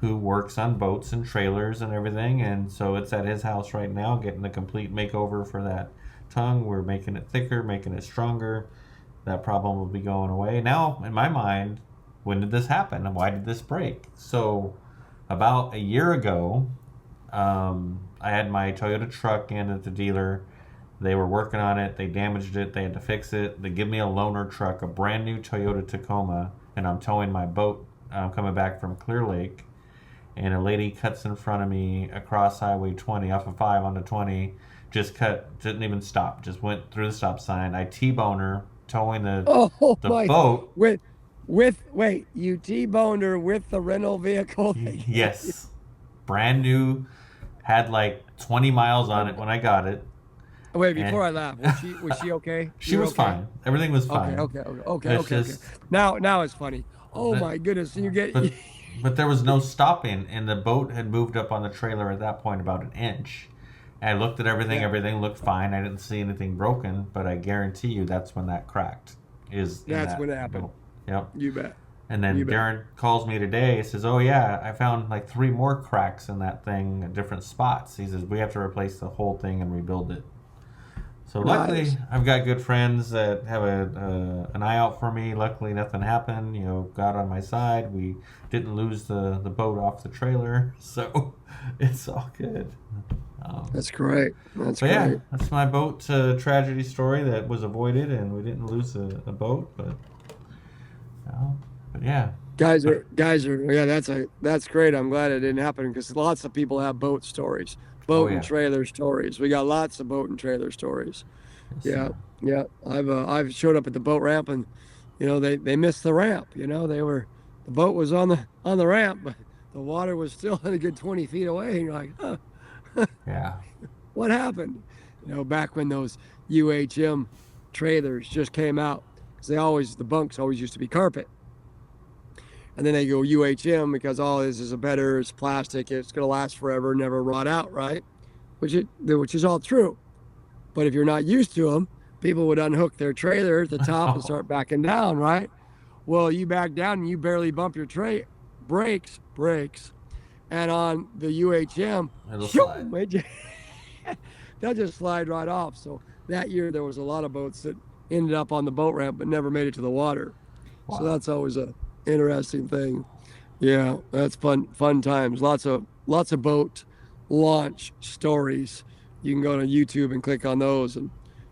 who works on boats and trailers and everything, and so it's at his house right now, getting a complete makeover for that tongue. We're making it thicker, making it stronger. That problem will be going away. Now, in my mind, when did this happen and why did this break? So, about a year ago, I had my Toyota truck in at the dealer. They were working on it. They damaged it. They had to fix it. They give me a loaner truck, a brand new Toyota Tacoma, and I'm towing my boat coming back from Clear Lake. And a lady cuts in front of me across Highway 20, off of 5 onto 20. Just cut, didn't even stop. Just went through the stop sign. I T-bone her, towing Oh the my! boat. With wait, you T-boned her with the rental vehicle? Yes, brand new, had like 20 miles on it when I got it. Wait, And before I laugh, was she okay? she You were was okay? fine. Everything was Okay, fine. okay, okay, okay, It's okay, okay. just, Now it's funny. Oh the, my goodness! So you get but but there was no stopping, and the boat had moved up on the trailer at that point about an inch. And I looked at everything. yeah. Everything looked fine. I didn't see anything broken, but I guarantee you that's when that cracked. Is in That's that what happened. boat. Yep. You bet. And then You bet. Darren calls me today. He says, "Oh yeah, I found like 3 more cracks in that thing at different spots." He says, "We have to replace the whole thing and rebuild it." So luckily, Nice. I've got good friends that have an eye out for me. Luckily, nothing happened. God on my side. We didn't lose the boat off the trailer, so it's all good. That's great. That's But yeah, great. that's my boat tragedy story that was avoided, and we didn't lose a boat. But yeah, Guys are yeah, that's great. I'm glad it didn't happen because lots of people have boat stories, oh boat and yeah, trailer stories. We got lots of boat and trailer stories. yes, Yeah, sir. yeah. I've showed up at the boat ramp and they missed the ramp. The boat was on the ramp, but the water was still a good 20 feet away. And you're like, huh, Yeah, what happened? Back when those UHM trailers just came out, because the bunks always used to be carpet. And then they go UHM because all this is it's plastic, it's gonna last forever, never rot out, right? Which is all true. But if you're not used to them, people would unhook their trailer at the top and start backing down, right? Well, you back down and you barely bump your brakes, and on the UHM, it'll slide. they'll just slide right off. So that year there was a lot of boats that ended up on the boat ramp but never made it to the water. So Wow. that's always a interesting thing. Yeah, that's fun times. Lots of boat launch stories. You can go to YouTube and click on those, and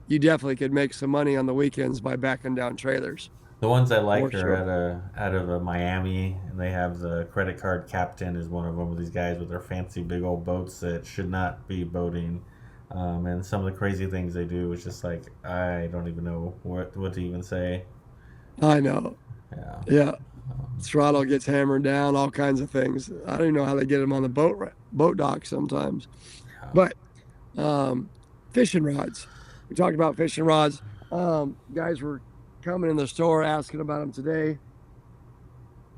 you definitely could make some money on the weekends by backing down trailers. The ones I like For are sure. out of Miami, and they have the credit card captain is one of them. These guys with their fancy big old boats that should not be boating, and some of the crazy things they do is just like I don't even know what to even say. I know. Yeah. Yeah. throttle gets hammered down, all kinds of things. I don't even know how they get them on the boat dock sometimes. But fishing rods. We talked about fishing rods. Guys were coming in the store asking about them today.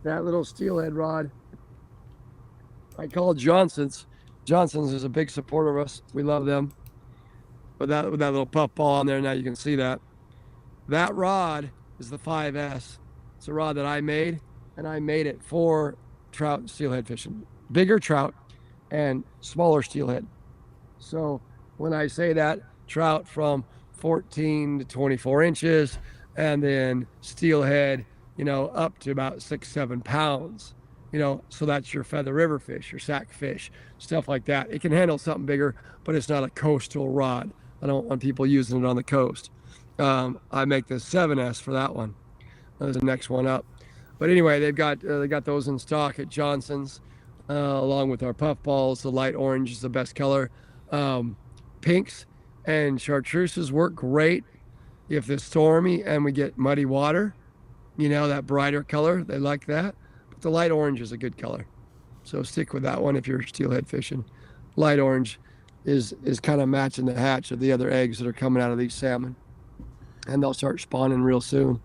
That little steelhead rod, I call it Johnson's. Johnson's is a big supporter of us. We love them. But that with that little puff ball on there, now you can see that. That rod is the 5S. It's a rod that I made, and I made it for trout and steelhead fishing. Bigger trout and smaller steelhead. So when I say that, trout from 14 to 24 inches, and then steelhead, up to about 6-7 pounds. So that's your Feather River fish, your sack fish, stuff like that. It can handle something bigger, but it's not a coastal rod. I don't want people using it on the coast. I make the 7S for that one. That's the next one up. But anyway, they got those in stock at Johnson's, along with our puff balls. The light orange is the best color. Pinks and chartreuses work great if it's stormy and we get muddy water. That brighter color, they like that. But the light orange is a good color. So stick with that one if you're steelhead fishing. Light orange is kind of matching the hatch of the other eggs that are coming out of these salmon. And they'll start spawning real soon.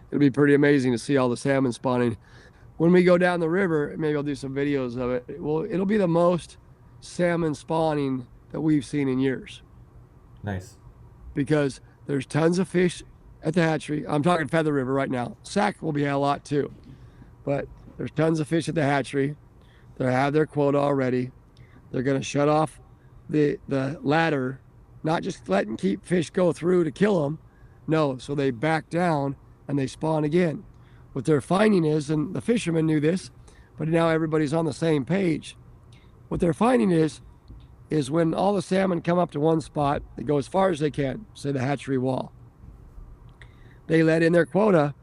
It'll be pretty amazing to see all the salmon spawning. When we go down the river, maybe I'll do some videos of it. It'll be the most salmon spawning that we've seen in years. Nice. Because there's tons of fish at the hatchery. I'm talking Feather River right now. Sac will be a lot too. But there's tons of fish at the hatchery. They have their quota already. They're going to shut off the ladder, not just keep fish go through to kill them. No, so they back down and they spawn again. What they're finding is, and the fishermen knew this, but now everybody's on the same page. What they're finding is when all the salmon come up to one spot, they go as far as they can, say the hatchery wall. They let in their quota.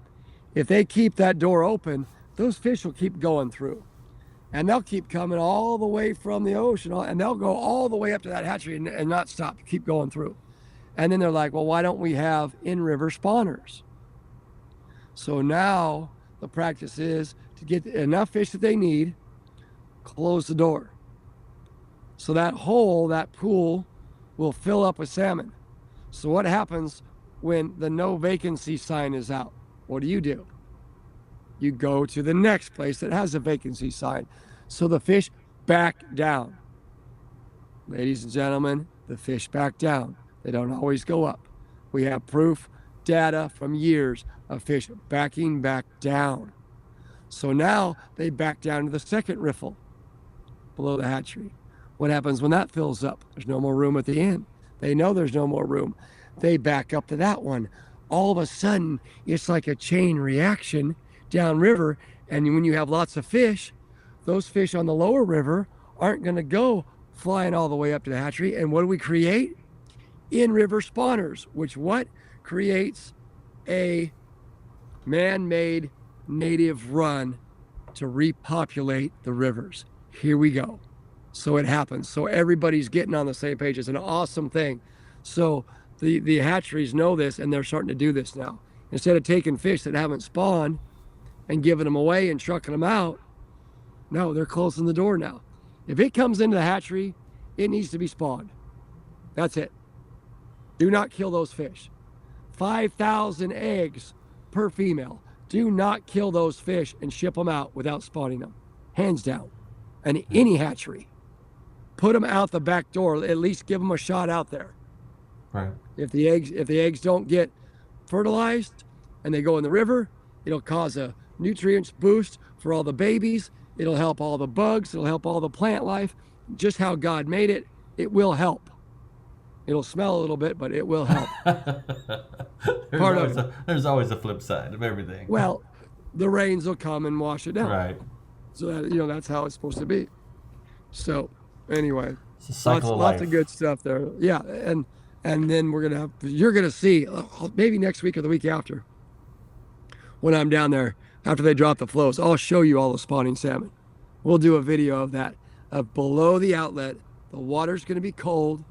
If they keep that door open, those fish will keep going through. And they'll keep coming all the way from the ocean, and they'll go all the way up to that hatchery and not stop, keep going through. And then they're like, well, why don't we have in-river spawners? So now the practice is to get enough fish that they need, close the door. So that hole, that pool, will fill up with salmon. So what happens when the no vacancy sign is out? What do? You go to the next place that has a vacancy sign. So the fish back down. Ladies and gentlemen, the fish back down. They don't always go up. We have proof, data from years of fish backing back down. So now they back down to the second riffle below the hatchery. What happens when that fills up? There's no more room at the end. They know there's no more room. They back up to that one. All of a sudden, it's like a chain reaction downriver. And when you have lots of fish, those fish on the lower river aren't going to go flying all the way up to the hatchery. And what do we create? In-river spawners, which what creates a man-made native run to repopulate the rivers. Here we go. So it happens. So everybody's getting on the same page. It's an awesome thing. So the hatcheries know this, and they're starting to do this now. Instead of taking fish that haven't spawned and giving them away and trucking them out, no, they're closing the door now. If it comes into the hatchery, it needs to be spawned. That's it. Do not kill those fish. 5,000 eggs per female. Do not kill those fish and ship them out without spawning them. Hands down. And any hatchery. Put them out the back door. At least give them a shot out there. Right. If the eggs don't get fertilized and they go in the river, it'll cause a nutrients boost for all the babies. It'll help all the bugs. It'll help all the plant life. Just how God made it, it will help. It'll smell a little bit, but it will help. There's always a flip side of everything. Well, the rains will come and wash it down. Right. So that, that's how it's supposed to be. So anyway, it's a cycle lots of good stuff there. Yeah, and then you're gonna see maybe next week or the week after when I'm down there after they drop the flows. I'll show you all the spawning salmon. We'll do a video of that below the outlet. The water's gonna be cold.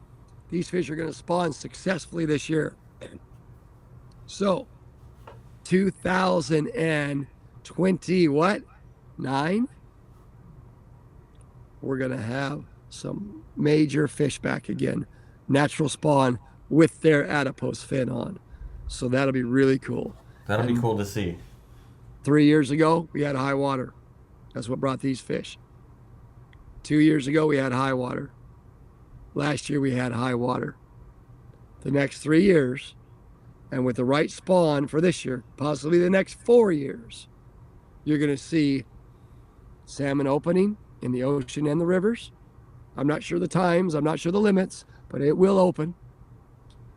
These fish are going to spawn successfully this year. So, 2020, what? 9, we're going to have some major fish back again, natural spawn with their adipose fin on. So that'll be really cool. That'll be cool to see. 3 years ago, we had high water. That's what brought these fish. 2 years ago, we had high water. Last year, we had high water. The next 3 years, and with the right spawn for this year, possibly the next 4 years, you're going to see salmon opening in the ocean and the rivers. I'm not sure the times, I'm not sure the limits, but it will open.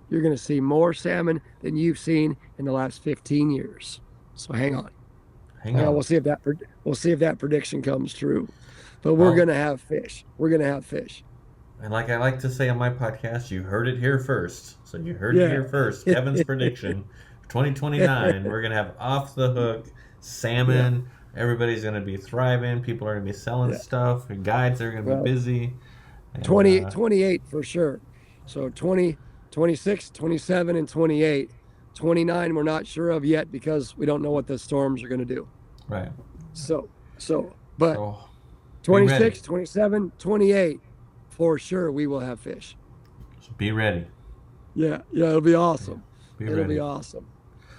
You're going to see more salmon than you've seen in the last 15 years. So hang on. Hang on. We'll see if that prediction comes true. But we're going to have fish. We're going to have fish. And like I like to say on my podcast, you heard it here first. So you heard it here first. Kevin's prediction, 2029, we're going to have off the hook salmon. Yeah. Everybody's going to be thriving. People are going to be selling stuff. And guides are going to be busy. And, 28 for sure. So 20, 26, 27, and 28. 29 we're not sure of yet because we don't know what the storms are going to do. Right. But 26, 27, 28, for sure we will have fish. So be ready. Yeah, it'll be awesome. It'll be awesome.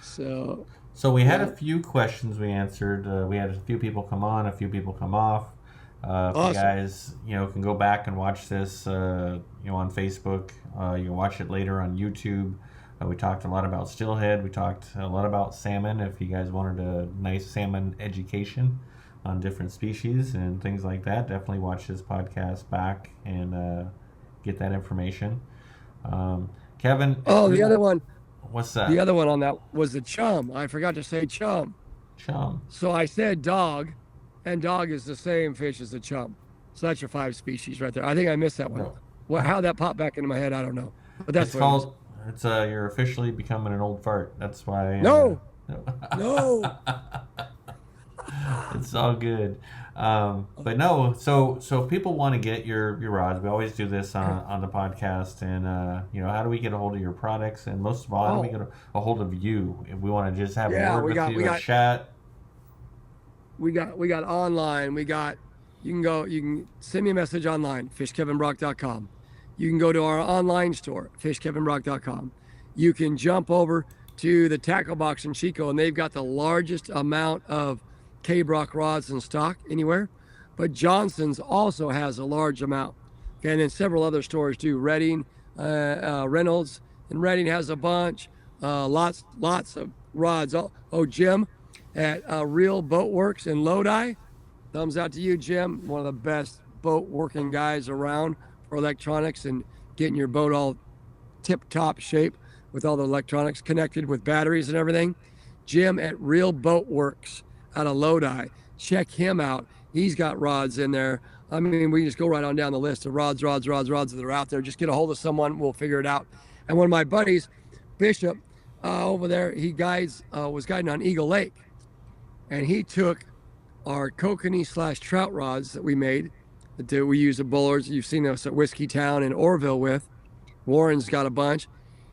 So we had a few questions we answered. We had a few people come on, a few people come off. If you guys, can go back and watch this, on Facebook. You can watch it later on YouTube. We talked a lot about steelhead. We talked a lot about salmon. If you guys wanted a nice salmon education on different species and things like that, definitely watch this podcast back and get that information. Kevin. Oh, the other one. What's that? The other one on that was the chum. I forgot to say chum. Chum. So I said dog, and dog is the same fish as the chum. So that's your 5 species right there. I think I missed that one. No. Well, how that popped back into my head, I don't know. But that's what called. It's you're officially becoming an old fart. That's why. No. It's all good. But no. So if people want to get your rods, we always do this on the podcast. And how do we get a hold of your products? And most of all, how do we get a hold of you if we want to just have a word with you, a chat? We got online. You can send me a message online, fishkevinbrock.com. You can go to our online store, fishkevinbrock.com. You can jump over to the Tackle Box in Chico, and they've got the largest amount of K-Brock rods in stock anywhere. But Johnson's also has a large amount. Okay, and then several other stores too. Redding, Reynolds, and Redding has a bunch. Lots of rods. Jim at Real Boat Works in Lodi. Thumbs out to you, Jim. One of the best boat working guys around for electronics and getting your boat all tip-top shape with all the electronics connected with batteries and everything. Jim at Real Boat Works out of Lodi. Check him out. He's got rods in there. I mean, we just go right on down the list of rods that are out there. Just get a hold of someone. We'll figure it out. And one of my buddies, Bishop, over there, he was guiding on Eagle Lake. And he took our kokanee / trout rods that we made, that we use at Bullards. You've seen us at Whiskey Town and Orville with. Warren's got a bunch.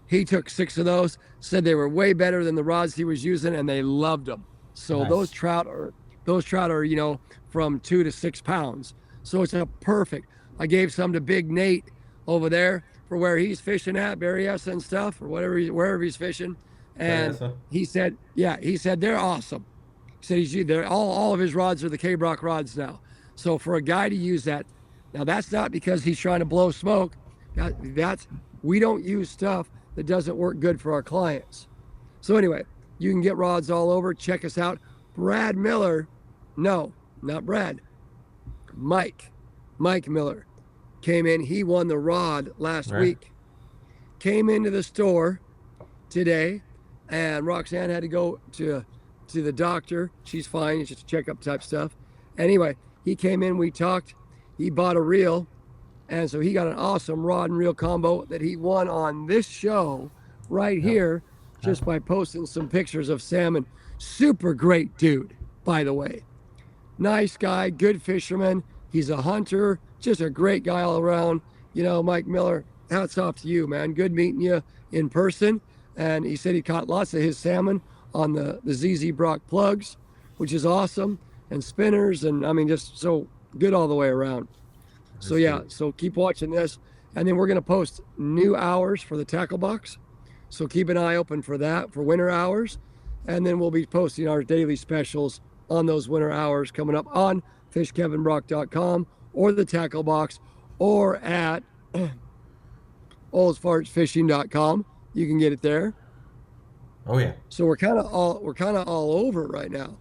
He took 6 of those, said they were way better than the rods he was using, and they loved them. So nice. Those trout are, from 2 to 6 pounds. So it's a perfect. I gave some to Big Nate over there for where he's fishing at, Berryessa and stuff, or wherever he's fishing. And he said they're awesome. He said all of his rods are the K-Brock rods now. So for a guy to use that, now that's not because he's trying to blow smoke. We don't use stuff that doesn't work good for our clients. So anyway, you can get rods all over. Check us out. Brad Miller, no, not Brad. Mike Miller came in. He won the rod last week. Came into the store today, and Roxanne had to go to the doctor. She's fine. It's just a checkup type stuff. Anyway, he came in, we talked, he bought a reel, and so he got an awesome rod and reel combo that he won on this show right here just by posting some pictures of salmon. Super great dude, by the way. Nice guy, good fisherman. He's a hunter, just a great guy all around. Mike Miller, hats off to you, man. Good meeting you in person. And he said he caught lots of his salmon on the ZZ Brock plugs, which is awesome. and spinners, and I mean, just so good all the way around. So yeah, so keep watching this, and then we're gonna post new hours for the tackle box. So keep an eye open for that for winter hours, and then we'll be posting our daily specials on those winter hours coming up on fishkevinbrock.com or the tackle box or at oldsfartsfishing.com. You can get it there. Oh yeah. So we're kind of all over right now.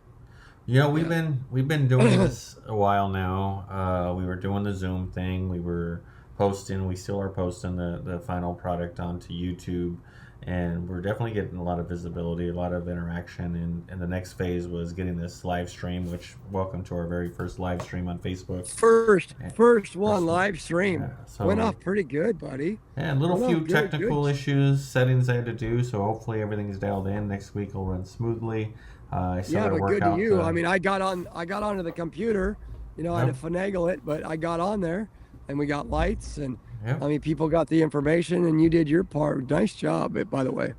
You know, we've been doing this a while now. We were doing the Zoom thing. We were posting. We still are posting the final product onto YouTube, and we're definitely getting a lot of visibility, a lot of interaction. And the next phase was getting this live stream. Which welcome to our very first live stream on Facebook. First one live stream. Yeah, so went off pretty good, buddy. Yeah, a few technical issues, settings I had to do. So hopefully everything's dialed in. Next week will run smoothly. But good to you. I mean, I got onto the computer, I had to finagle it, but I got on there, and we got lights, and I mean, people got the information, and you did your part. Nice job, by the way.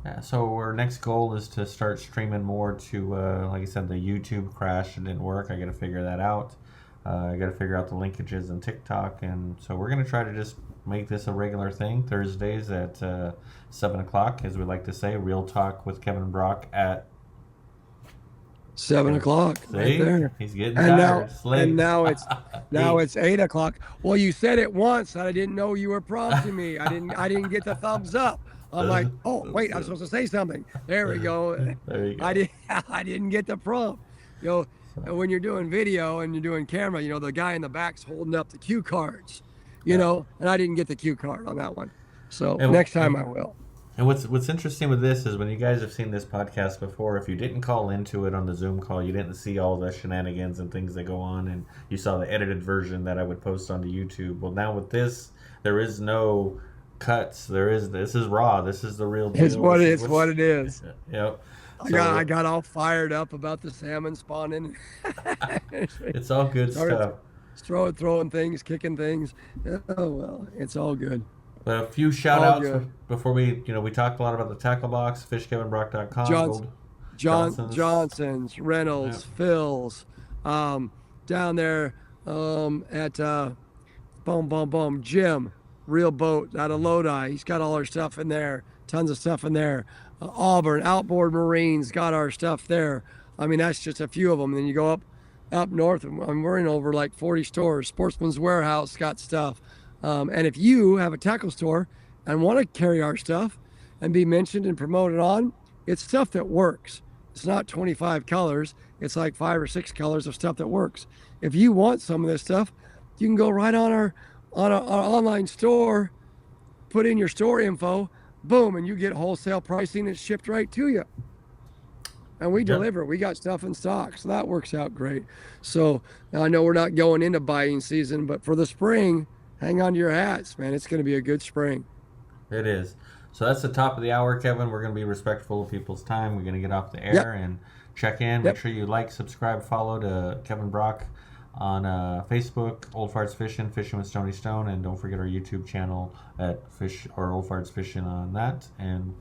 Yeah. So our next goal is to start streaming more to, like I said, the YouTube crashed. It didn't work. I got to figure that out. I got to figure out the linkages in TikTok, and so we're gonna try to just make this a regular thing. Thursdays at 7 o'clock, as we like to say, Real Talk with Kevin Brock at 7 o'clock. Right there. He's getting tired. Now it's 8 o'clock. Well, you said it once, and I didn't know you were prompting me. I didn't get the thumbs up. I'm like, oh wait, I'm supposed to say something. There we go. There you go. I didn't get the prompt. When you're doing video and you're doing camera, the guy in the back's holding up the cue cards. And I didn't get the cue card on that one. So next time I will. And what's interesting with this is when you guys have seen this podcast before, if you didn't call into it on the Zoom call, you didn't see all the shenanigans and things that go on, and you saw the edited version that I would post onto YouTube. Well, now with this, there is no cuts. This is raw. This is the real deal. It's what it is. Yep. I got all fired up about the salmon spawning. It's all good stuff. Throwing things, kicking things. Oh well, it's all good. But a few shout outs before we talked a lot about the tackle box, fishkevinbrock.com. Johnson's, Reynolds, Phil's, down there at Jim, Real Boat out of Lodi. He's got all our stuff in there, tons of stuff in there. Auburn, Outboard Marines got our stuff there. I mean, that's just a few of them. Then you go up north, and we're in over like 40 stores. Sportsman's Warehouse got stuff. And if you have a tackle store and want to carry our stuff and be mentioned and promoted on, it's stuff that works. It's not 25 colors. It's like 5 or 6 colors of stuff that works. If you want some of this stuff, you can go right on our online store, put in your store info, boom, and you get wholesale pricing. It's shipped right to you. And we deliver. We got stuff in stock, so that works out great. So I know we're not going into buying season, but for the spring, hang on to your hats, man. It's going to be a good spring. It is. So that's the top of the hour, Kevin. We're going to be respectful of people's time. We're going to get off the air and check in. Make sure you like, subscribe, follow to Kevin Brock on Facebook, Old Farts Fishing, Fishing with Stony Stone, and don't forget our YouTube channel at Old Farts Fishing on that. And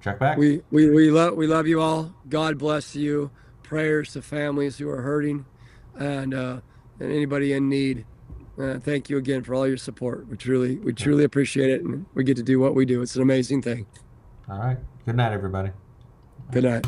check back. We love you all. God bless you. Prayers to families who are hurting, and anybody in need. Thank you again for all your support. We truly appreciate it, and we get to do what we do. It's an amazing thing. All right. Good night, everybody. Good night.